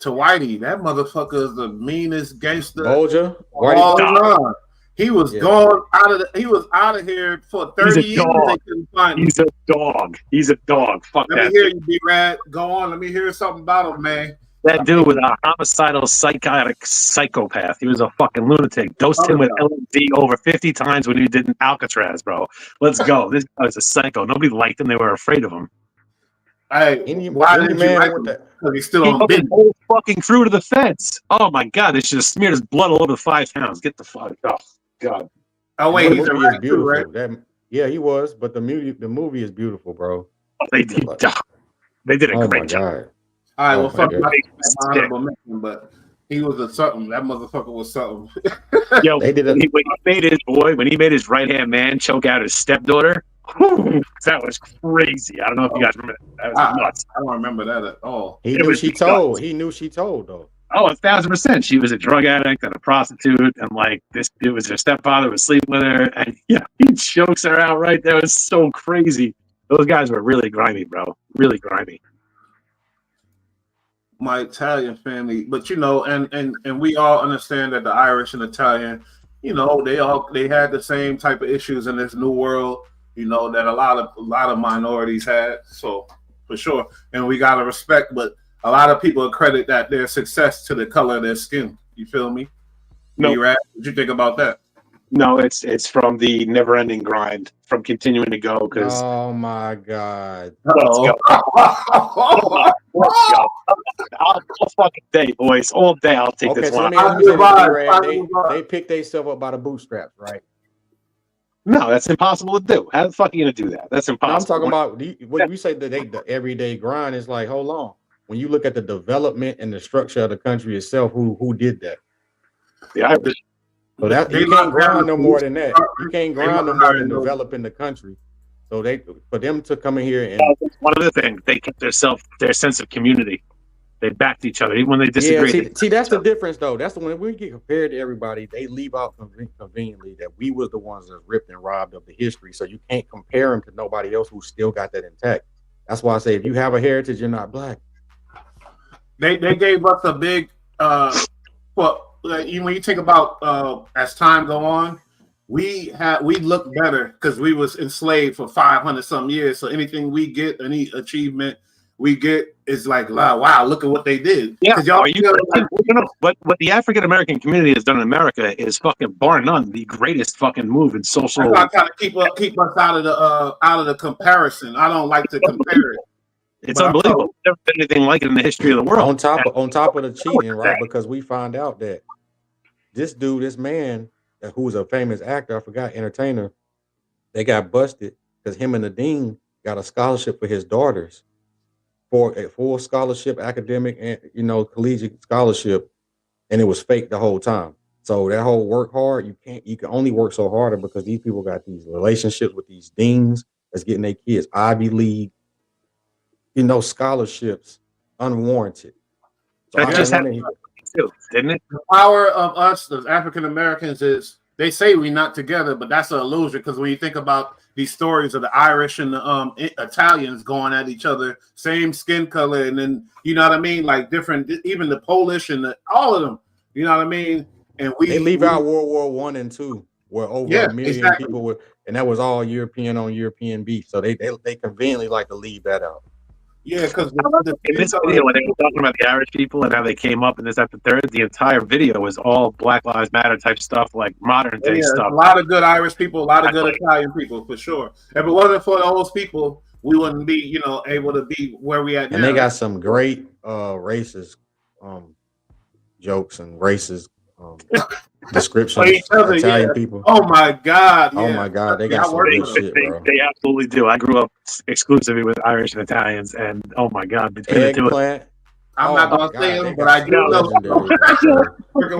to Whitey. That motherfucker is the meanest gangster. Bolger? All time. He was gone out of he was out of here for 30 years. They couldn't find him. He's a dog. He's a dog. Fuck Let that. me hear you, B-Rad. Go on. Let me hear something about him, man. That dude was a homicidal, psychotic psychopath. He was a fucking lunatic. Dosed him with LSD over 50 times when he did in Alcatraz, bro. Let's go. This guy was a psycho. Nobody liked him. They were afraid of him. Hey, why didn't you like him? Because he's still on business. Whole fucking crew to the feds. Oh my god, they should have smeared his blood all over the 5 pounds. Get the fuck off. God. Oh wait, he's movie is a beautiful. right? Yeah, he was, but the movie is beautiful, bro. They did a great job. All right, well, fuck God. my honorable mention, but he was a something. That motherfucker was something. Yo, They did when he made his right hand man choke out his stepdaughter, whew, that was crazy. I don't know if you guys remember that. That was nuts. I don't remember that at all. He knew she told though. Oh, 1,000%. She was a drug addict and a prostitute, and like this dude was her stepfather, was sleeping with her, and yeah, he chokes her out right there. It was so crazy. Those guys were really grimy, bro. Really grimy. My Italian family, but you know, and we all understand that the Irish and Italian, you know, they had the same type of issues in this new world, you know, that a lot of minorities had. So for sure, and we gotta respect, but a lot of people credit that their success to the color of their skin. You feel me? No. What you think about that? No, it's from the never-ending grind, from continuing to go. Because oh my god, let's go. All fucking day, boys. All day, I'll take this one. They picked themselves up by the bootstraps, right? No, that's impossible to do. How the fuck are you gonna do that? That's impossible. I'm talking about when you say the everyday grind. Is like, hold on. When you look at the development and the structure of the country itself, who did that? The Irish. So that you can't grind no more than that. You can't grind no more than developing the country. So for them to come in here and one other thing, they kept their sense of community. They backed each other even when they disagreed. Yeah, see that's the difference though. That's when we get compared to everybody, they leave out conveniently that we was the ones that ripped and robbed of the history. So you can't compare them to nobody else who still got that intact. That's why I say if you have a heritage, you're not black. They gave us a big when you think about as time go on, we look better because we was enslaved for 500 some years. So anything we get, any achievement we get is like, wow, look at what they did. Yeah, y'all but what the African American community has done in America is fucking bar none the greatest fucking move in social. I kind of keep us out of the comparison. I don't like to compare it. It's unbelievable. Never been anything like it in the history of the world. On top of the cheating, right? Because we find out that this man who was a famous actor, I forgot, entertainer, they got busted because him and the dean got a scholarship for his daughters, for a full scholarship, academic and collegiate scholarship, and it was fake the whole time. So that whole work hard, you can only work so harder because these people got these relationships with these deans that's getting their kids Ivy League, scholarships unwarranted. So that just happened too, didn't it? The power of us, the African Americans, is they say we're not together, but that's an illusion because when you think about these stories of the Irish and the Italians going at each other, same skin color, and then you know what I mean, like different, even the Polish and all of them, you know what I mean. And they leave out World War I and II, where over a million people were, and that was all European on European beef. So they conveniently like to leave that out. Yeah, because in this video, when they were talking about the Irish people and how they came up and this, that, the third, the entire video was all Black Lives Matter type stuff, like modern day stuff. A lot of good Irish people, a lot of good Italian people, for sure. If it wasn't for those people, we wouldn't be, able to be where we at now. And they got some great racist jokes and racist descriptions. each other, Italian yeah. people. Oh my God! Oh yeah. my God, they got some good shit, bro. They absolutely do. I grew up exclusively with Irish and Italians, and oh my God, between the two of them. Eggplant. I'm not gonna say them, but I do No, know.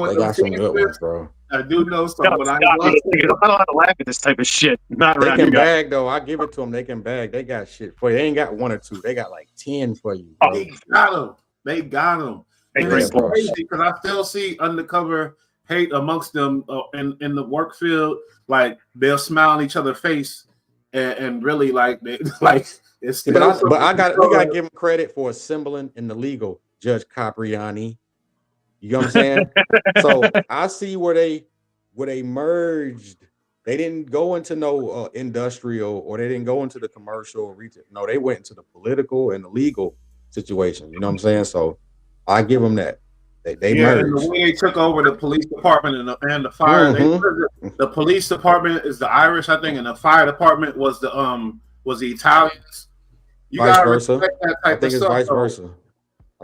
They got some good ones, bro. I do know some. No, But stop. I I'm not allowed to laugh at this type of shit. Not They around can you guys. bag though. I give it to them. They can bag. They got shit for you. They ain't got one or two. They got like 10 for you, bro. They got them. They got them. And it's crazy because I still see undercover hate amongst them in the work field. Like they'll smile in each other's face and really like they like it's still. But we gotta give them credit for assembling in the legal, Judge Capriani. You know what I'm saying? So I see where they merged. They didn't go into no industrial, or they didn't go into the commercial or retail. No, they went into the political and the legal situation. You know what I'm saying? So I give them that. They merged. And the way they took over the police department and the fire. The police department is the Irish, I think, and the fire department was the Italians. You Vice gotta versa. respect that type I think of it's stuff, vice though. versa.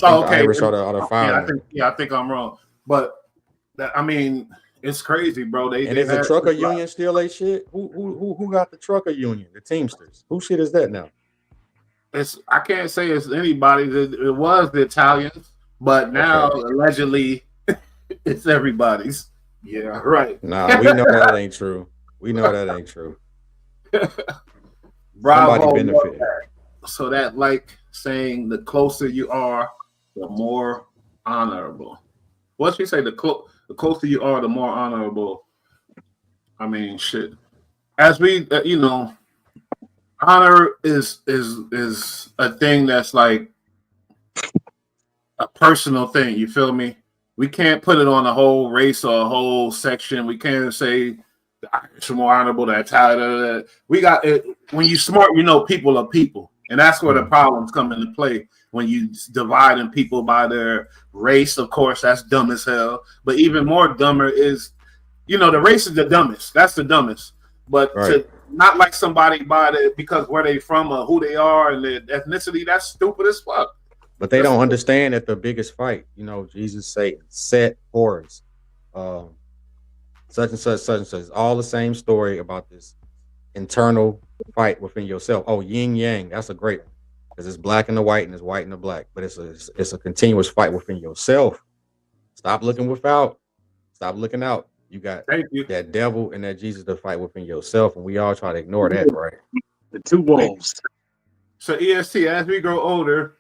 Oh, okay. The Irish are the fire. I think I'm wrong, but I mean, it's crazy, bro. And is the trucker union still they shit? Who got the trucker union? The Teamsters. Who shit is that now? I can't say it's anybody. It was the Italians, but now allegedly it's everybody's. Yeah, right. Nah, we know that ain't true. We know that ain't true. Bravo. Somebody benefited. So that, like saying, the closer you are, the more honorable. What you say? The closer you are, the more honorable. I mean, shit. As we, honor is a thing that's like a personal thing. You feel me? We can't put it on a whole race or a whole section. We can't say the Irish are more honorable, the Italian. We got it. When you smart, people are people, and that's where the problems come into play. When you dividing people by their race, of course, that's dumb as hell. But even more dumber is, the race is the dumbest. That's the dumbest. But to not like somebody because where they from or who they are and their ethnicity, that's stupid as fuck. But they don't understand that the biggest fight, Jesus say, set whores, such and such, such and such. It's all the same story about this internal fight within yourself. Oh, yin yang, that's a great one. Because it's black and the white and it's white and the black. But it's a continuous fight within yourself. Stop looking without. Stop looking out. You got that devil and that Jesus to fight within yourself, and we all try to ignore that, right? The two wolves. So EST, as we grow older,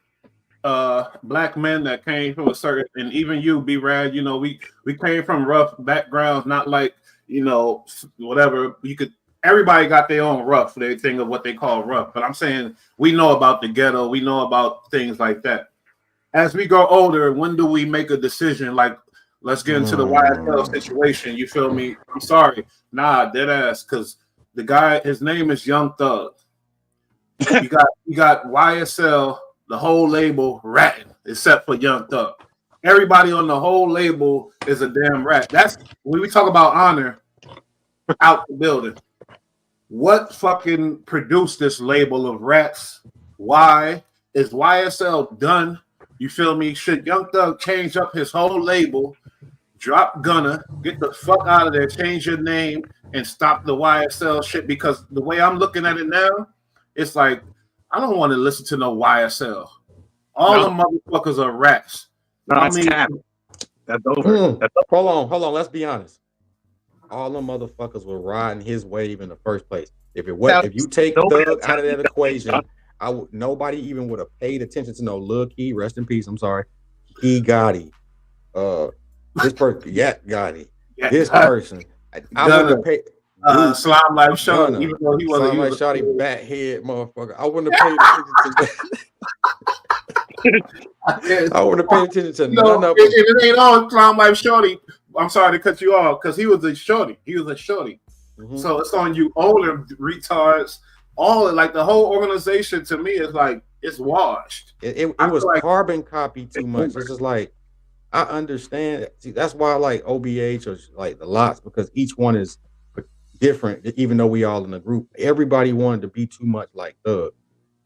black men that came from a certain, and even you, B-Rad, we came from rough backgrounds, not like, whatever. Everybody got their own rough, their thing of what they call rough. But I'm saying we know about the ghetto, we know about things like that. As we grow older, when do we make a decision like, let's get into the YSL situation? You feel me? I'm sorry. Nah, dead ass, because the guy, his name is Young Thug. You got YSL, the whole label ratting, except for Young Thug. Everybody on the whole label is a damn rat. That's when we talk about honor out the building. What fucking produced this label of rats? Why is YSL done? You feel me? Should Young Thug change up his whole label, drop Gunna, get the fuck out of there, change your name, and stop the YSL shit? Because the way I'm looking at it now, it's like, I don't want to listen to no YSL. All the motherfuckers are rats. No, that's cap. That's over. Hold on. Let's be honest. All the motherfuckers were riding his wave in the first place. If you take Thug out of that equation, nobody even would have paid attention to no Lil Key. Rest in peace. I'm sorry. Key Gotti. This person, Gotti. This person. I wouldn't have paid. Slime Life Shorty, even though he wasn't. Slime Life Shorty, bat head motherfucker. I wouldn't have paid attention to that. I wouldn't have paid attention to none of them. It ain't on Slime Life Shorty. I'm sorry to cut you off because he was a shorty. Mm-hmm. So it's on you older retards. All like the whole organization to me is like it's washed. It was like carbon copy too much. It's just like I understand. See, that's why I like OBH or like the lots, because each one is different. Even though we all in a group, everybody wanted to be too much like Thug.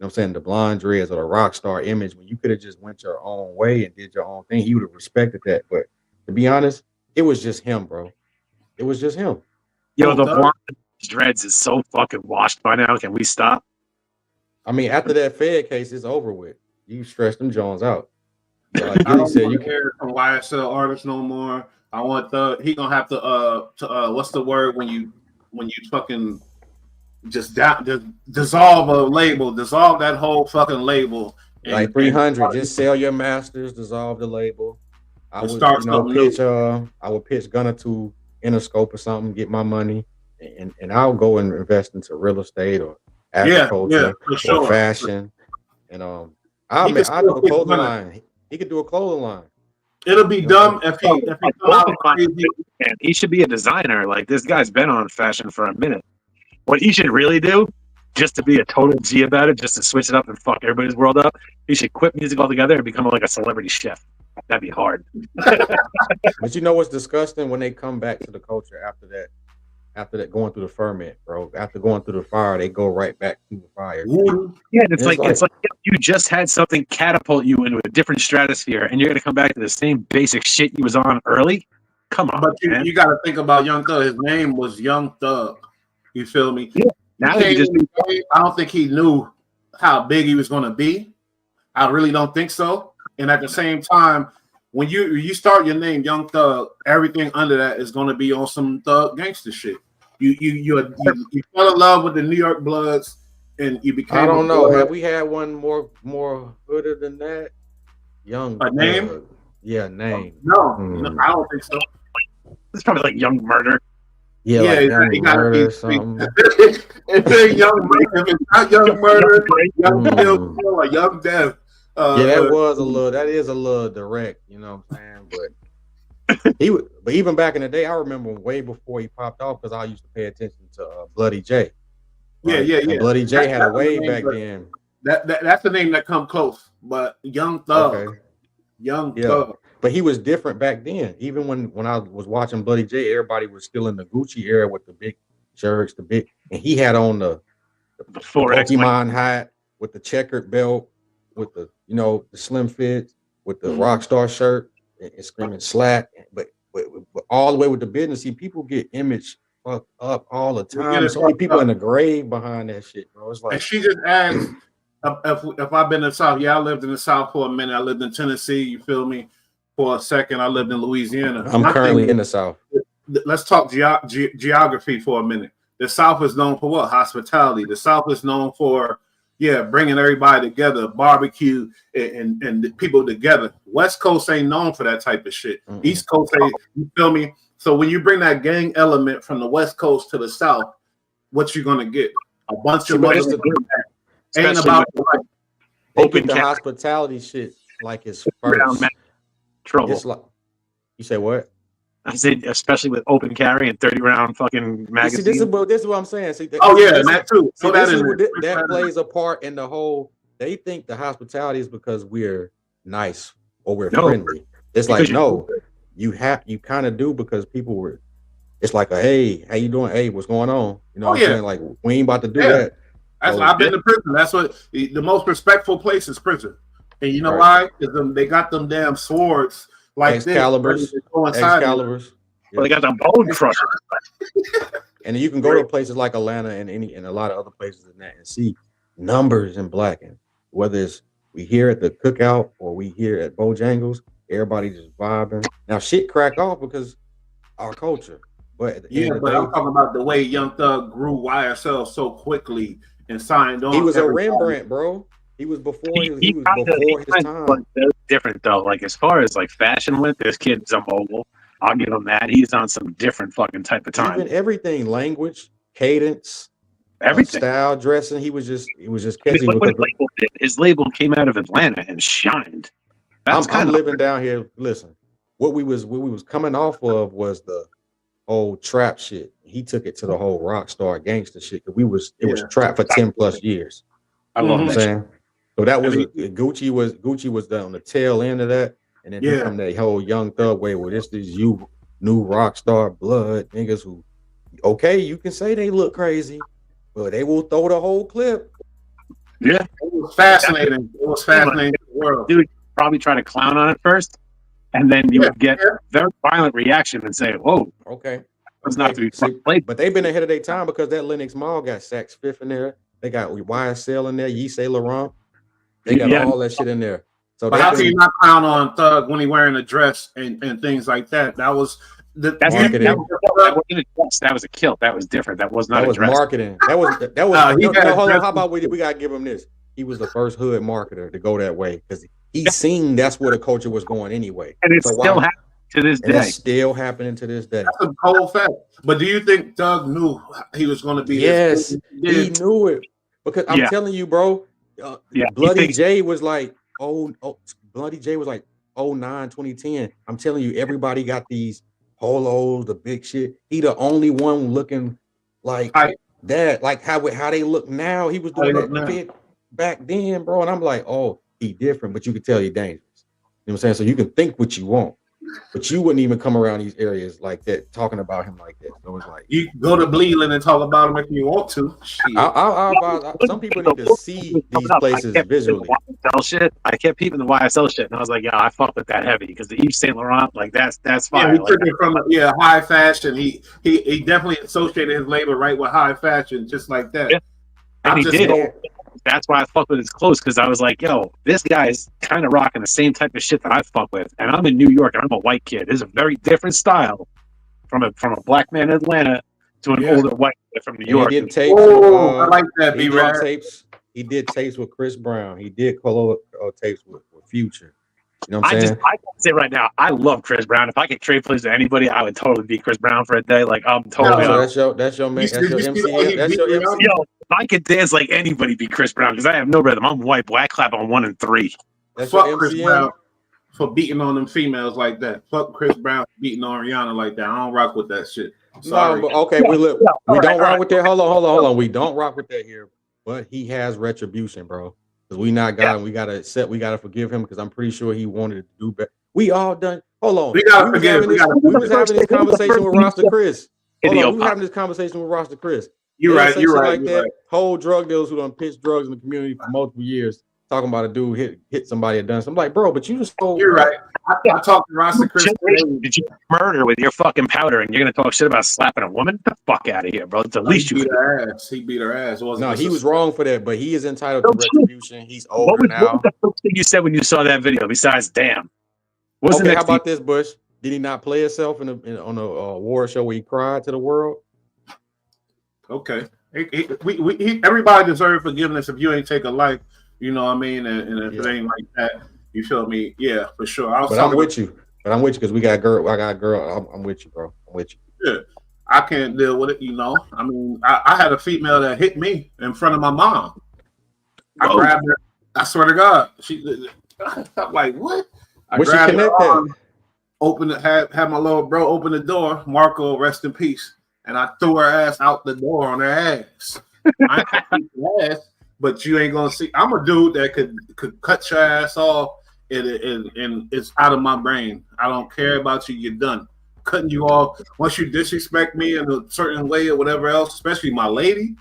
what I'm saying, the blonde dreads or the rock star image, when you could have just went your own way and did your own thing, he would have respected that. But to be honest, it was just him, bro. It was just him. Yo, the blonde dreads is so fucking washed by now. Can we stop? I mean, after that Fed case, it's over with. You stretch them Jones out. So like Gilly said, you hear from YSL artists no more. I want he gonna have to what's the word when you fucking just dissolve a label, dissolve that whole fucking label. Like 300, just sell your masters, dissolve the label. I would start pitch I would pitch Gunna to Interscope or something, get my money, and I'll go and invest into real estate or agriculture or fashion. And I'll do a clothing line. He could do a clothing line. It'll be dumb if he come out crazy. And he should be a designer. Like, this guy's been on fashion for a minute. What he should really do, just to be a total G about it, just to switch it up and fuck everybody's world up, he should quit music altogether and become like a celebrity chef. That'd be hard. But you know what's disgusting? When they come back to the culture after that going through the ferment, bro. After going through the fire, they go right back to the fire. Yeah, it's like you just had something catapult you into a different stratosphere, and you're gonna come back to the same basic shit you was on early. Come on, but you got to think about Young Thug. His name was Young Thug. You feel me? Yeah. Now I don't think he knew how big he was going to be. I really don't think so. And at the same time, when you start your name Young Thug, everything under that is going to be on some thug gangster shit. You fell in love with the New York Bloods, and you became. I don't know. Have we had one more hooded than that? Young name? Thug. Yeah, name. No, I don't think so. It's probably like Young Murder. Yeah, like Young Murder or something. If it's not Young Murder, Young Kill, or Young Death. That is a little direct, you know what I'm saying? But even back in the day, I remember way before he popped off, because I used to pay attention to Bloody J. Right? Yeah. And Bloody J had a wave back then. That's the name that come close. But Young Thug, okay. Young Thug. But he was different back then. Even when I was watching Bloody J, everybody was still in the Gucci era with the big shirts, and he had on the Pokemon hat with the checkered belt, with the the slim fit, with the Rockstar shirt, and screaming slack. But all the way with the business, see, people get image fucked up all the time. So many people in the grave behind that shit, bro. It's like, and she just asked if I've been in the South. Yeah, I lived in the South for a minute. I lived in Tennessee. You feel me? For a second, I lived in Louisiana. I'm currently in the South. Let's talk geography for a minute. The South is known for what? Hospitality. The South is known for bringing everybody together, barbecue, and the people together. West Coast ain't known for that type of shit. Mm-hmm. East Coast ain't. You feel me? So when you bring that gang element from the West Coast to the South, what you gonna get? A bunch of money. Ain't about open the hospitality shit like it's first. Trouble. It's like, you say what? I said, especially with open carry and 30-round fucking magazine. See, this is what I'm saying. See, that too. So that plays a part in the whole. They think the hospitality is because we're nice or we're friendly. It's like, no, you kind of do, because people were. It's like hey, how you doing? Hey, what's going on? You know what I'm saying? Like, we ain't about to do that. That's why I've been to prison. That's what the most respectful place is prison. And you know why? Because they got them damn swords like Excaliburs. Well, they got the bone crusher. And you can go to places like Atlanta and a lot of other places in that and see numbers in black. And whether it's we here at the cookout or we here at Bojangles, everybody just vibing. Now shit crack off because our culture. But at the end of the day, I'm talking about the way Young Thug grew YSL so quickly and signed on. He was a Rembrandt, bro. He was before he was before his time. Different though. Like, as far as like fashion went, this kid's a mogul. I'll give him that. He's on some different fucking type of time. Even everything, language, cadence, everything, style, dressing. He was just catchy. His label came out of Atlanta and shined. I'm living down here. Listen, what we was coming off of was the old trap shit. He took it to the whole rock star gangster shit. It was trap for 10 plus years. I love that. Saying. So that was Gucci was on the tail end of that, and then from that whole Young Thug way where this is you new rock star blood niggas who, okay, you can say they look crazy, but they will throw the whole clip. Yeah, was fascinating. It was fascinating to the world. Dude, probably try to clown on it first, and then you would get very violent reaction and say, "Whoa, okay, it's not to be played." But they've been ahead of their time because that Lenox Mall got Saks Fifth in there. They got YSL in there, YSL Laurent. They got all that shit in there. So but how can you not clown on Thug when he wearing a dress and things like that? That was that was a kilt. That was different. That was not. That was marketing. That was. Hold on. How about we gotta give him this? He was the first hood marketer to go that way because he seen that's where the culture was going anyway. And it's still happening to this day. It's still happening to this day. That's a cold fact. But do you think Thug knew he was going to be? Yes, he knew it because I'm telling you, bro. Bloody J was like, Bloody J was like 09, 2010. I'm telling you, everybody got these polos, the big shit. He the only one looking like that, like how they look now. He was doing that fit back then, bro. And I'm like, oh, he different, but you could tell he dangerous. You know what I'm saying? So you can think what you want, but you wouldn't even come around these areas like that, talking about him like that. So it's like you go to Bleeland and talk about him if you want to. Some people need to see these places visually. YSL shit. I kept peeping the YSL shit, and I was like, yeah, I fuck with that heavy because the Yves Saint Laurent, like that's fine. Yeah, he took it from high fashion. He definitely associated his label right with high fashion, just like that. Yeah. And he did. That's why I fuck with his clothes because I was like, yo, this guy's kind of rocking the same type of shit that I fuck with, and I'm in New York and I'm a white kid. There's a very different style from a black man in Atlanta to an older white kid from New York. He did tapes. I like that. He tapes. He did tapes with Chris Brown. He did tapes with Future. You know what I'm saying? I can say right now, I love Chris Brown. If I could trade places with anybody, I would totally be Chris Brown for a day. Like I'm totally. That's your man. That's your MC. That's your MC. Yo, if I could dance like anybody, be Chris Brown because I have no rhythm. I'm white, black clap on 1 and 3. That's fuck Chris Brown for beating on them females like that. Fuck Chris Brown beating on Rihanna like that. I don't rock with that shit. Sorry. No, but okay, we don't rock with that. Hold on. We don't rock with that here. But he has retribution, bro. Because we not God, and we gotta accept, we gotta forgive him because I'm pretty sure he wanted to do better. We all done. Hold on. We gotta forgive. We was having this conversation with Rasta Chris. We were having this conversation with Rasta Chris. You're right. Whole drug dealers who done pitch drugs in the community for multiple years, talking about a dude hit somebody and done. So I'm like, bro, but you just told. You're right. I talked to Rasta Chris. Did you murder with your fucking powder and you're gonna talk shit about slapping a woman? Get the fuck out of here, bro. It's the least you beat her ass. He beat her ass. No, he was wrong for that, but he is entitled to retribution. He's older now. What was the first thing you said when you saw that video? Besides, damn. Okay, how about this, Bush? Did he not play himself on a award show where he cried to the world? Okay, everybody deserves forgiveness if you ain't take a life. You know what I mean? And if it ain't like that, you feel me? Yeah, for sure. I'm with you because we got a girl. I got a girl. I'm with you, bro. I'm with you. Yeah, I can't deal with it. You know, I mean, I had a female that hit me in front of my mom. I grabbed her. I swear to God, I'm like, what? I grabbed her arm, opened it, had my little bro open the door. Marco, rest in peace. And I threw her ass out the door on her ass. I ain't her ass, but you ain't gonna see. I'm a dude that could cut your ass off, and it's out of my brain. I don't care about you. You're done. Cutting you off. Once you disrespect me in a certain way or whatever else, especially my lady,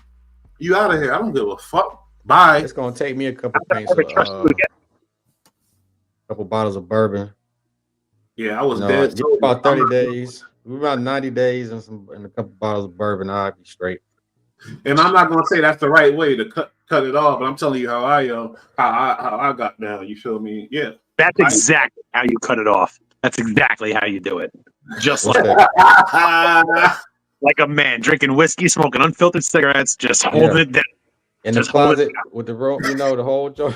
you out of here. I don't give a fuck. Bye. It's gonna take me a couple things. Couple bottles of bourbon. Yeah, I was dead. About 30 days. About 90 days and a couple bottles of bourbon, I'll be straight. And I'm not gonna say that's the right way to cut it off, but I'm telling you how I got down. You feel me? Yeah. That's exactly how you cut it off. That's exactly how you do it. Just like like a man drinking whiskey, smoking unfiltered cigarettes, just holding it down. In the closet with the rope, the whole joint.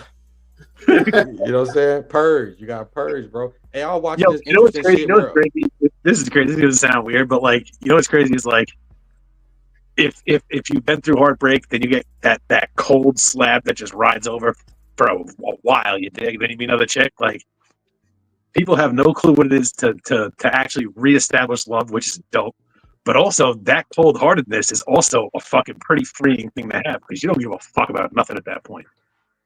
You know what I'm saying? Purge. You got purge, bro. Hey, I'll watch this. You know what's crazy? Crazy? This is crazy. This is gonna sound weird, but like, you know what's crazy is like, if you've been through heartbreak, then you get that cold slab that just rides over for a while. You dig? Then you meet another chick. Like, people have no clue what it is to actually reestablish love, which is dope. But also, that cold-heartedness is also a fucking pretty freeing thing to have because you don't give a fuck about nothing at that point.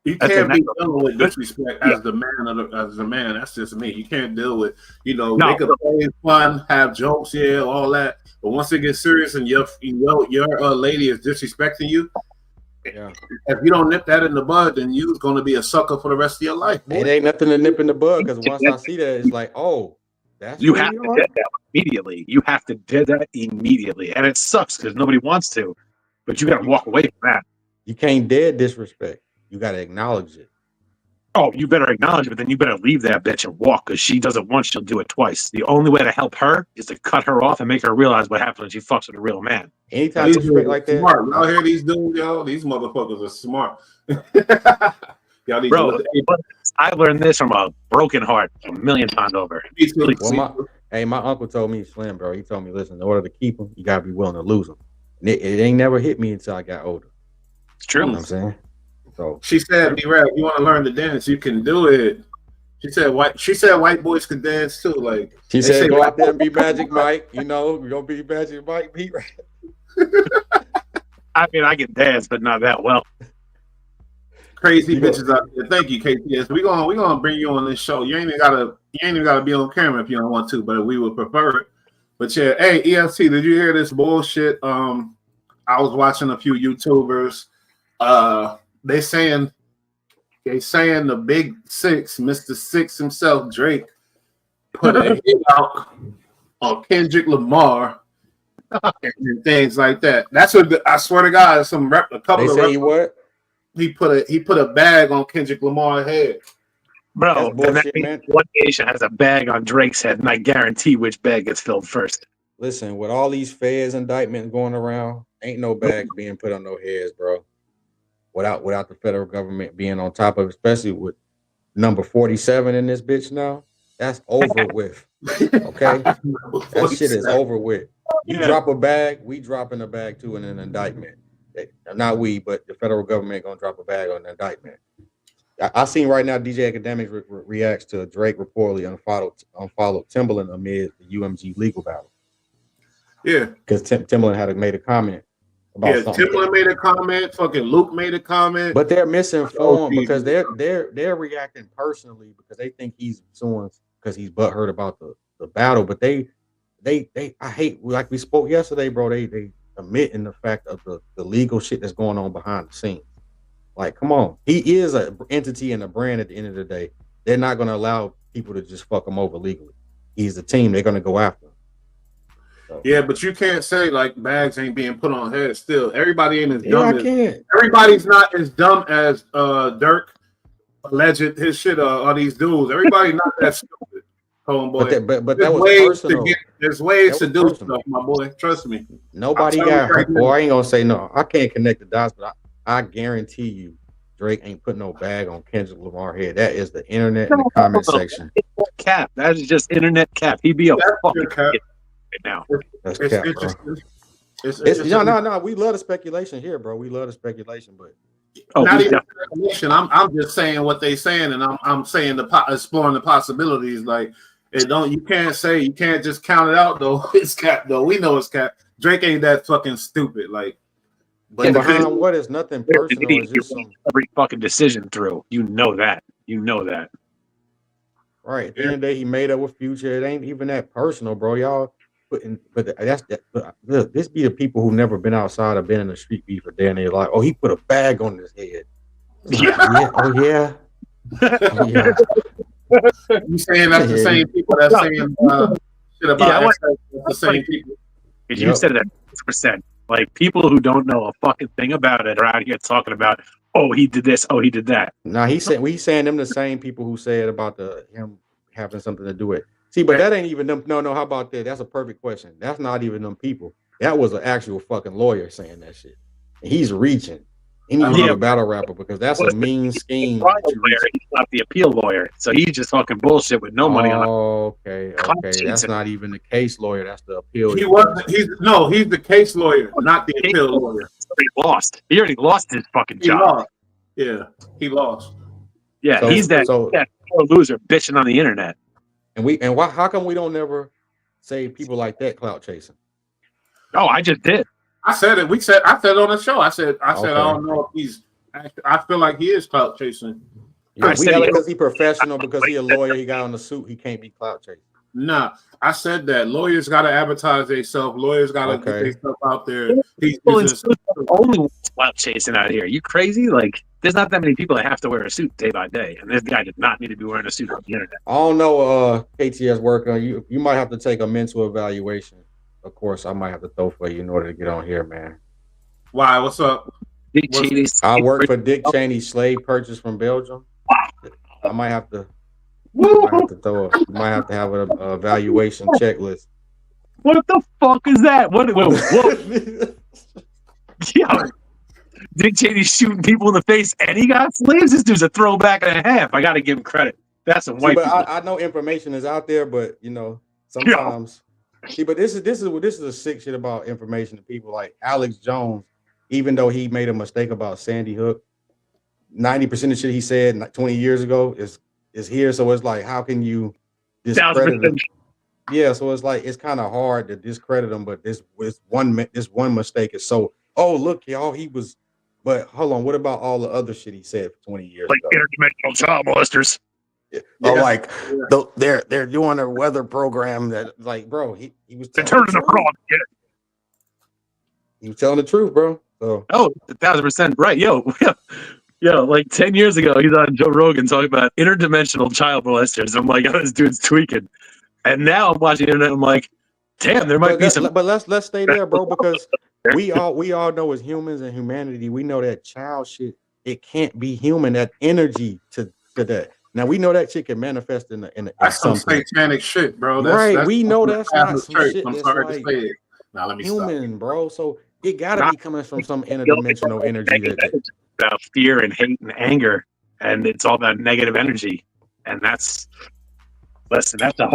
You can't be dealing with disrespect as the man. That's just me. You can't deal with, make a play, fun, have jokes, all that. But once it gets serious and your lady is disrespecting you, Yeah. If you don't nip that in the bud, then you're going to be a sucker for the rest of your life. Boy. It ain't nothing to nip in the bud because once I see that, it's like, oh, that's You who have we to are. dead that immediately. You have to dead that immediately, and it sucks because nobody wants to, but you got to walk away from that. You can't dead disrespect. You got to acknowledge it. Oh, you better acknowledge it, but then you better leave that bitch and walk because she does it once, she'll do it twice. The only way to help her is to cut her off and make her realize what happens when she fucks with a real man. Anytime you disrespect like that, smart. Y'all hear these dudes, y'all? These motherfuckers are smart. Y'all need Bro, to look I learned this from a broken heart a million times over. Well, my uncle told me, Slim, bro. He told me, listen, in order to keep them, you gotta be willing to lose them. And it ain't never hit me until I got older. It's true. You know what I'm saying? So she said, "B-Rap, you want to learn to dance? You can do it." She said, white boys could dance too." Like she said, go out there and be Magic Mike. You know, you're gonna be Magic Mike. I mean, I can dance, but not that well. Crazy bitches out there. Thank you, KTS. We gonna bring you on this show. You ain't even gotta be on camera if you don't want to, but we would prefer it. But yeah, hey EFT, did you hear this bullshit? I was watching a few YouTubers. They saying the big six, Mr. Six himself, Drake, put a hit out on Kendrick Lamar and things like that. That's what I swear to God, a couple they of say what? He put a bag on Kendrick Lamar's head. Bro, that means one nation has a bag on Drake's head, and I guarantee which bag gets filled first. Listen, with all these feds indictments going around, ain't no bags being put on no heads, bro. Without the federal government being on top of it, especially with number 47 in this bitch now, that's over with. Okay? That shit is over with. You drop a bag, we dropping a bag too in an indictment. Not we, but the federal government gonna drop a bag on an indictment. I seen right now DJ Academics reacts to Drake reportedly unfollowed Timbaland amid the UMG legal battle. Yeah, because Timbaland had made a comment about something. Timbaland made a comment. Fucking Luke made a comment. But they're misinformed because they're reacting personally because they think he's suing because he's butthurt about the battle. But they I hate, like we spoke yesterday, bro. They admitting the fact of the legal shit that's going on behind the scenes. Like, come on, he is an entity and a brand at the end of the day. They're not going to allow people to just fuck him over legally. He's a team. They're going to go after him. So. Yeah, but you can't say like bags ain't being put on heads. Still, everybody ain't as dumb. Everybody's not as dumb as Dirk alleged his shit. All these dudes. Everybody's not that stupid, homeboy. But that was personal. There's ways to do stuff, my boy. Trust me. Nobody got hurt. Boy, I ain't gonna say no. I can't connect the dots, but I guarantee you, Drake ain't putting no bag on Kendrick Lamar's head. That is the internet in the comment section. Cap. That is just internet cap. He'd be a fucking cap. Right now. That's cap, bro. No. We love the speculation here, bro. We love the speculation, but not even speculation. I'm just saying what they saying, and I'm saying exploring the possibilities. Like you can't just count it out though. It's cap though. We know it's cap. Drake ain't that fucking stupid. Like, but behind what is nothing personal is just every fucking decision through. You know that. Right. At the end of the day, he made up with Future. It ain't even that personal, bro. Y'all. This be the people who never been outside or been in the street beef a day in their life. Oh, he put a bag on his head. Yeah. Oh yeah. You saying that's the same people that's saying shit about the same people? You said that 6%. Like people who don't know a fucking thing about it are out here talking about, oh, he did this, oh, he did that. Nah, he's saying them the same people who said about him having something to do with. See, but that ain't even them. No. How about that? That's a perfect question. That's not even them people. That was an actual fucking lawyer saying that shit. And he's reaching. He needs to be a battle rapper because that's a mean scheme. He's not the appeal lawyer, so he's just talking bullshit with no money on it. Okay. That's not even the case lawyer. That's the appeal. He's the case lawyer, not the appeal lawyer. He lost. He already lost his fucking job. Yeah, he lost. Yeah, he's that poor loser bitching on the internet. And how come we don't never say people like that clout chasing? Oh, I just did. I said it. I said on the show. I said I don't know if he's. I feel like he is clout chasing. Yeah, we because he's professional, because he a lawyer. He got on the suit. He can't be clout chasing. Nah, I said that lawyers got to advertise themselves. Lawyers got to get themselves out there. He's only slouch chasing out here. You crazy? Like, there's not that many people that have to wear a suit day by day, and this guy did not need to be wearing a suit on the internet. I don't know. KTS work on you. You might have to take a mental evaluation. Of course, I might have to throw for you in order to get on here, man. Why? What's up? I work for Dick Cheney's slave purchase from Belgium. I might have to. You might have to have an evaluation checklist. What the fuck is that? What? Yeah, Dick Cheney shooting people in the face, and he got slaves. This dude's a throwback and a half. I got to give him credit. That's some white. But I know information is out there, but you know sometimes. Yeah. See, but this is a sick shit about information to people like Alex Jones. Even though he made a mistake about Sandy Hook, 90% of shit he said 20 years ago is here. So it's like, how can you discredit him? Yeah, so it's like it's kind of hard to discredit him, but this one mistake is so. Oh, look, y'all, he was. But hold on, what about all the other shit he said for 20 years like ago? Interdimensional child molesters. Yeah. Or like they're doing a weather program that, like, bro, he was turning the wrong. Yeah. He was telling the truth, bro. So 1,000% right, yo, like 10 years ago, he's on Joe Rogan talking about interdimensional child molesters. I'm like, oh, this dude's tweaking. And now I'm watching the internet. I'm like, damn, there might be some. But let's stay there, bro, because we all know as humans and humanity, we know that child shit. It can't be human. That energy to that. Now we know that shit can manifest in that's some satanic shit, bro. That's we know that's not some church. shit. I'm that's sorry like to say it. Now let me human, stop. Bro. So it gotta be coming from some interdimensional energy. That's about fear and hate and anger, and it's all about negative energy. And that's a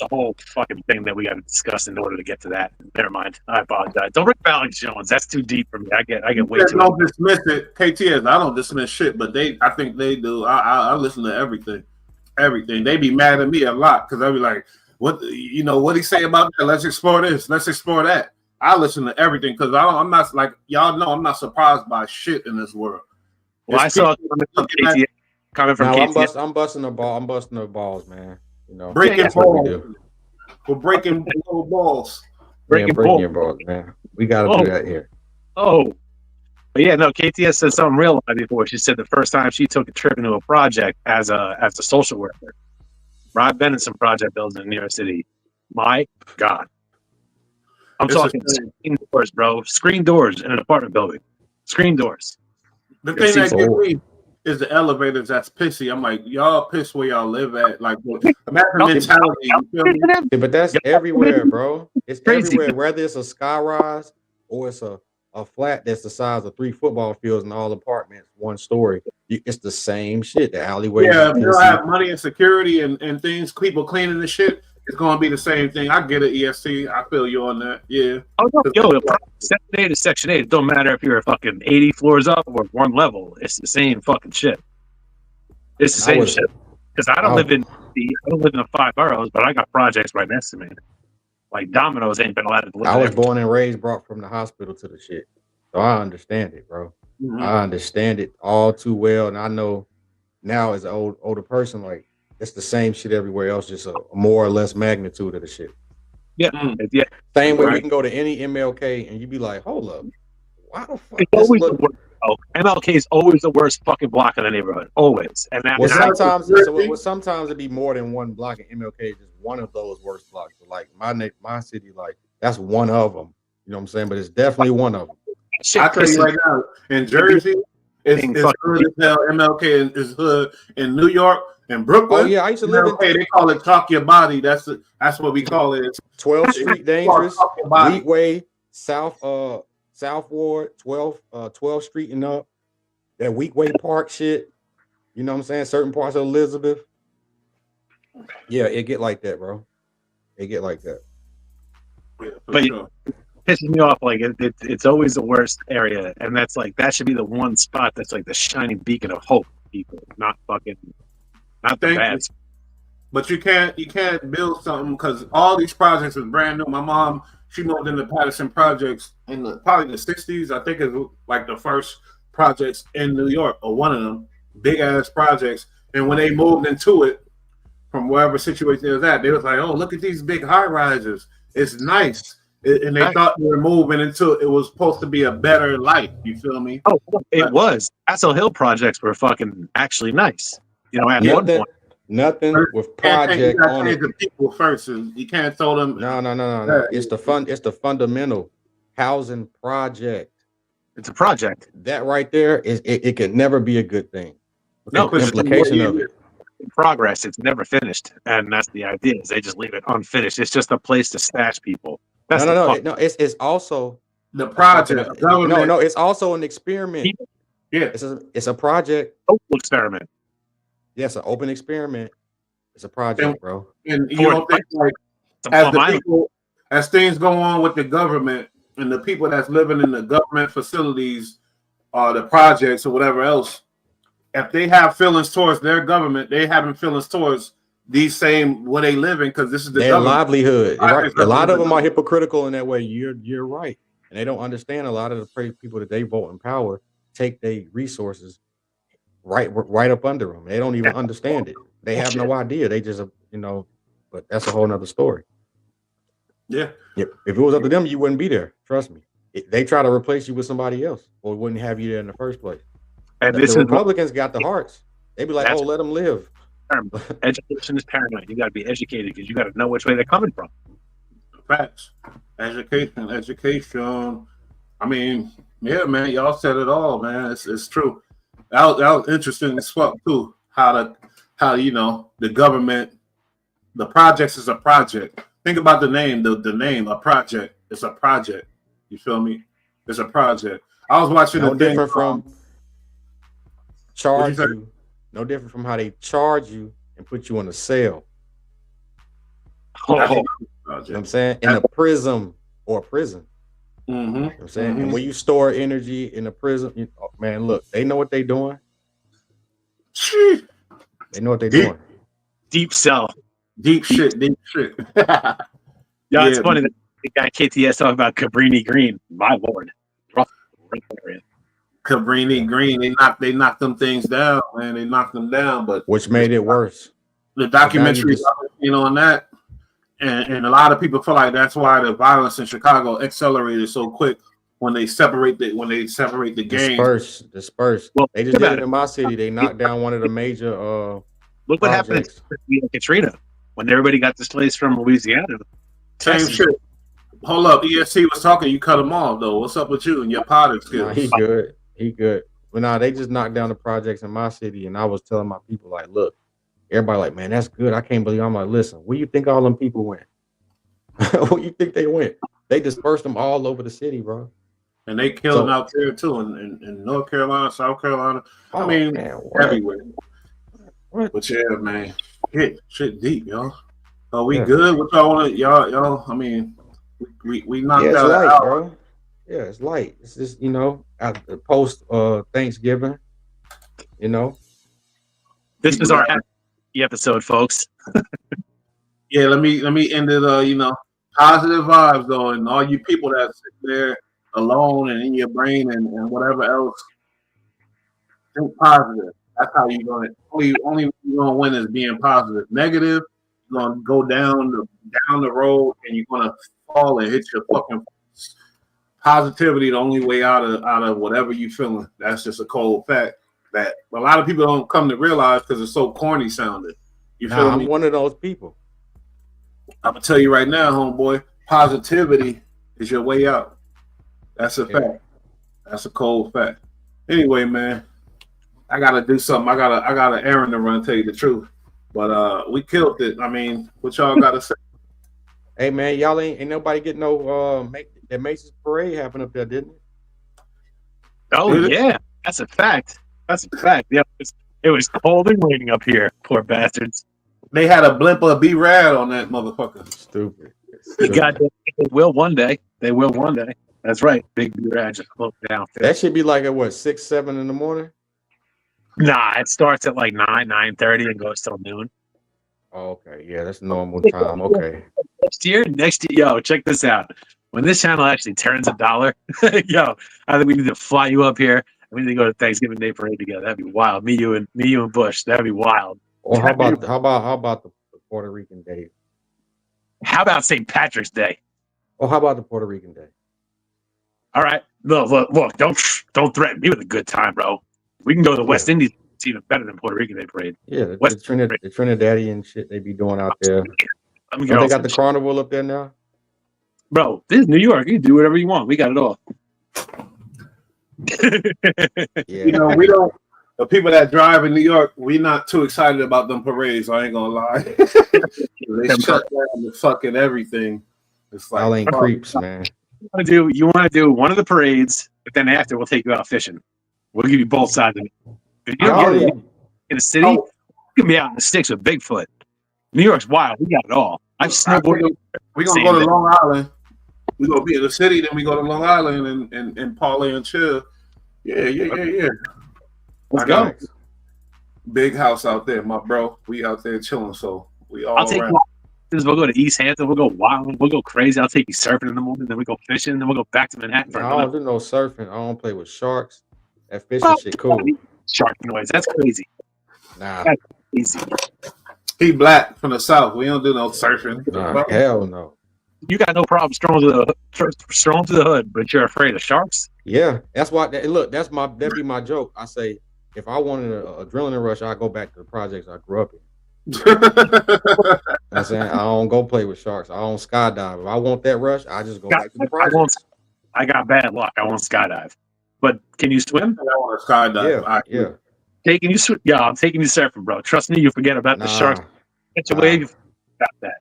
whole fucking thing that we got to discuss in order to get to that. Never mind. I apologize. Don't bring Alex Jones. That's too deep for me. I get way too. Don't dismiss it. KTS. I don't dismiss shit, but I think they do. I listen to everything. They be mad at me a lot because I be like, what he say about that? Let's explore this. Let's explore that. I listen to everything because I'm not like y'all know. I'm not surprised by shit in this world. Well, I saw coming from KTS. I'm busting the ball. I'm busting the balls, man. You know, breaking balls. We're breaking balls. Breaking your balls, man. We gotta do that here. Oh, but yeah, no. KTS said something real live before. She said the first time she took a trip into a project as a social worker. Rob Benenson project building in New York City. My God. I'm talking screen doors, bro. Screen doors in an apartment building. Screen doors. The thing that gets me is the elevators that's pissy. I'm like, y'all piss where y'all live at. Like, imagine mentality. You feel me? Yeah, but that's everywhere, bro. It's everywhere. Whether it's a sky rise or it's a flat that's the size of 3 football fields and all apartments, 1 story. It's the same shit. The alleyway. Yeah, if you don't have money and security and things, people cleaning the shit. It's gonna be the same thing. I get it, ESC. I feel you on that. Yeah. Oh, no, yo, Section 8 is Section 8. It don't matter if you're fucking 80 floors up or 1 level. It's the same fucking shit. It's the same shit. Because I don't live in the 5 boroughs, but I got projects right next to me. Like Domino's ain't been allowed to live I was there. born and raised, brought from the hospital to the shit, so I understand it, bro. Mm-hmm. I understand it all too well, and I know now as an older person, like. It's the same shit everywhere else, just a more or less magnitude of the shit. Yeah, yeah. Same way we can go to any MLK and you be like, hold up, why the fuck? It's always the worst. MLK is always the worst fucking block in the neighborhood, always. And that sometimes it'd be more than 1 block in MLK, just one of those worst blocks. But like my city, like that's one of them. You know what I'm saying? But it's definitely one of them. I tell you right now, in Jersey, it's hood as hell. MLK is hood. In New York. In Brooklyn, oh yeah, I used to live in. They call it talk your body. That's what we call it. 12th Street Dangerous, Wheatway, South Ward, 12th Street and up. That Wheatway Park shit. You know what I'm saying? Certain parts of Elizabeth. Yeah, it get like that, bro. It get like that. Yeah, but sure. It pisses me off. Like it's always the worst area, and that's like that should be the one spot that's like the shining beacon of hope. People, not fucking. Not the bad. But you can't build something because all these projects is brand new. My mom, she moved into Patterson Projects in probably the 60s. I think it's like the first projects in New York or one of them big ass projects. And when they moved into it from wherever situation it was at. They was like, "Oh, look at these big high rises. It's nice." And they thought they were moving into it was supposed to be a better life. You feel me? Oh, it was. Castle Hill projects were fucking actually nice. You know, at one point. Nothing with You project gotta on change it. the people first. And you can't tell them. No. It's the fundamental housing project. It's a project. That right there is it can never be a good thing. No, The implication of it. In progress, it's never finished, and that's the idea. Is they just leave it unfinished. It's just a place to stash people. That's No. It's also the project. No. It's also an experiment. Yeah, it's a project. Open experiment. Yes, an open experiment. It's a project, bro. And you don't think like as things go on with the government and the people that's living in the government facilities or the projects or whatever else, if they have feelings towards their government, they having feelings towards these same where they living because this is the their government. livelihood. Right. A lot of them are hypocritical in that way. You're right, and they don't understand a lot of the people that they vote in power take their resources right up under them. They don't even understand it. They have no idea. They just but that's a whole nother story. Yeah. If it was up to them, you wouldn't be there. Trust me. They try to replace you with somebody else, or wouldn't have you there in the first place. And the Republicans got the hearts. They be like, "Oh, let them live." Education is paramount. You got to be educated because you got to know which way they're coming from. Facts. Education. I mean, yeah, man, y'all said it all, man. It's true. That was interesting as fuck too. How the government, the projects is a project. Think about the name. The name, a project. It's a project. You feel me? It's a project. I was watching no the different thing from charge you. No different from how they charge you and put you in a cell. You know what I'm saying? In a prison or a prison. Mm-hmm. You know what I'm saying? And when you store energy in a prison, man, look, they know what they're doing. They know what they're doing. Deep cell. Deep shit. Yeah, it's funny that the guy KTS talking about Cabrini Green. My lord. Rough area. Cabrini Green, they knocked them things down, man. They knocked them down, but which made it worse. The documentary, on that, and a lot of people feel like that's why the violence in Chicago accelerated so quick when they separate the gangs. Disperse. Well, they just did it in my city. They knocked down one of the major look what happened in Katrina when everybody got displaced from Louisiana. Same shit. Hold up, ESC was talking. You cut him off though. What's up with you and your potted skills? Nah, he good. But they just knocked down the projects in my city, and I was telling my people like, look, everybody like, man, that's good. I can't believe. I'm like, listen, where you think all them people went? Where you think they went? They dispersed them all over the city, bro. And they killed out there too in North Carolina, South Carolina. I mean, everywhere. What? But yeah, man, shit deep, y'all. Are we good? What y'all want to, y'all? I mean, we knocked out light, out, bro. Yeah, it's light. It's just at the post Thanksgiving. This is our episode, folks. Yeah, let me end it. Positive vibes though, and all you people that sit there alone and in your brain and whatever else, think positive. That's how you're gonna only you're gonna win is being positive. Negative, you're gonna go down the road and you're gonna fall and hit your fucking face. Positivity, the only way out of whatever you feeling. That's just a cold fact that a lot of people don't come to realize because it's so corny sounding. You feel me? I'm one of those people. I'm gonna tell you right now, homeboy, positivity is your way out. That's a fact. That's a cold fact. Anyway, man, I gotta do something. I got an errand to run, tell you the truth. But we killed it. I mean, what y'all gotta say? Hey man, y'all ain't nobody get no that Macy's parade happened up there, didn't it? Oh yeah, that's a fact. That's a fact. Yeah, it was cold and raining up here. Poor bastards. They had a blimp of B-Rad on that motherfucker. Stupid. They will one day. They will one day. That's right. Big B-Rad just float down. That should be like at what, 6, 7 in the morning? Nah, it starts at like 9:30 and goes till noon. Oh, okay, yeah, that's normal time. Okay. Next year, yo, check this out. When this channel actually turns $1, yo, I think we need to fly you up here. We need to go to Thanksgiving Day parade together. That'd be wild. Me, you, and Bush. That'd be wild. Or how about Puerto Rican Day? How about St. Patrick's Day? Oh, how about the Puerto Rican Day? All right, look, don't threaten me with a good time, bro. We can go to the West Indies. It's even better than Puerto Rican Day parade. Yeah, the Trinidadian shit they be doing out there. Don't they got the carnival up there now? Bro, this is New York. You can do whatever you want. We got it all. You know, we don't. The people that drive in New York, we're not too excited about them parades. I ain't gonna lie. They shut down the fucking everything. It's like y'all ain't creeps, man. You want to do one of the parades, but then after we'll take you out fishing. We'll give you both sides of it. If you don't get in the city, you can be out in the sticks with Bigfoot. New York's wild. We got it all. I've snowboarded. We're gonna go to Long Island. We're gonna be in the city, then we go to Long Island and parlay and chill. Yeah. Let's go. Big house out there, my bro. We out there chilling, so we all I'll take around. We'll go to East Hampton. We'll go wild. We'll go crazy. I'll take you surfing in the morning. Then we go fishing. Then we'll go back to Manhattan for I don't do no surfing. I don't play with sharks. That fishing shit cool. Shark noise. That's crazy. Nah. That's easy. He black from the south. We don't do no surfing. Nah, hell no. You got no problem strolling to the hood, but you're afraid of sharks? Yeah, that's why. Look, that'd be my joke. I say, if I wanted an adrenaline rush, I go back to the projects I grew up in. I'm saying I don't go play with sharks. I don't skydive. If I want that rush, I just go back to the projects. I got bad luck. I won't skydive. But can you swim? I want to skydive. Yeah. Taking you swim. Yeah, I'm taking you surfing, bro. Trust me, you forget about the sharks. Catch a wave, you got that.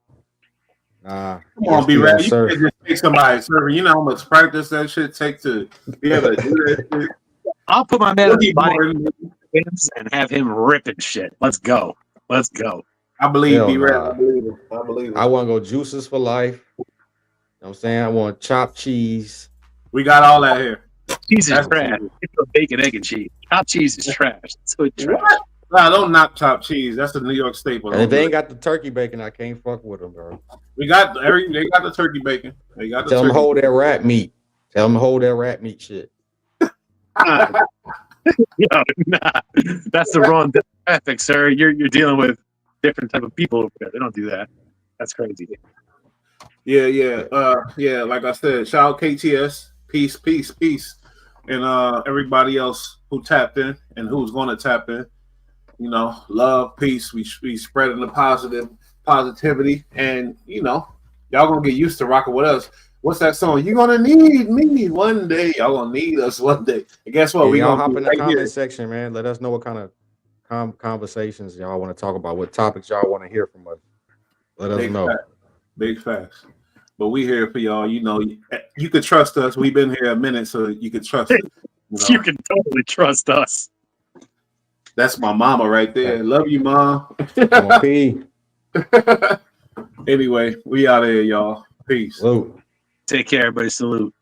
Nah. Come on, be ready. You can't just take somebody surfing. You know how much practice that shit take to be able to do that shit. I'll put my man on the body and have him ripping shit. Let's go. I believe Hell be ready. nah. I believe it. I want to go juices for life. You know what I'm saying? I want chopped cheese. We got all that here. Cheese is trash. It's a bacon, egg, and cheese. Chopped cheese is trash. It's so trash. What? Nah, don't knock chopped cheese. That's a New York staple. And if they ain't got the turkey bacon, I can't fuck with them, bro. They got the turkey bacon. They got Tell them to hold that rat meat. Tell them to hold that rat meat shit. Nah. That's the wrong demographic, sir. You're dealing with different type of people over there. They don't do that. That's crazy. Yeah. Like I said, shout out KTS. Peace. And everybody else who tapped in and who's going to tap in. You know, love, peace. We spreading the positivity, and you know, y'all gonna get used to rocking with us. What's that song? You gonna need me one day. Y'all gonna need us one day. And guess what? Hey, we y'all gonna hop in the right comment here. section, man. Let us know what kind of conversations y'all want to talk about. What topics y'all want to hear from us. Let us know. Big facts. But we here for y'all. You know, you could trust us. We've been here a minute, so you could trust it. You can totally trust us. That's my mama right there. Love you, Mom. Anyway, we out of here, y'all. Peace. Salute. Take care, everybody. Salute.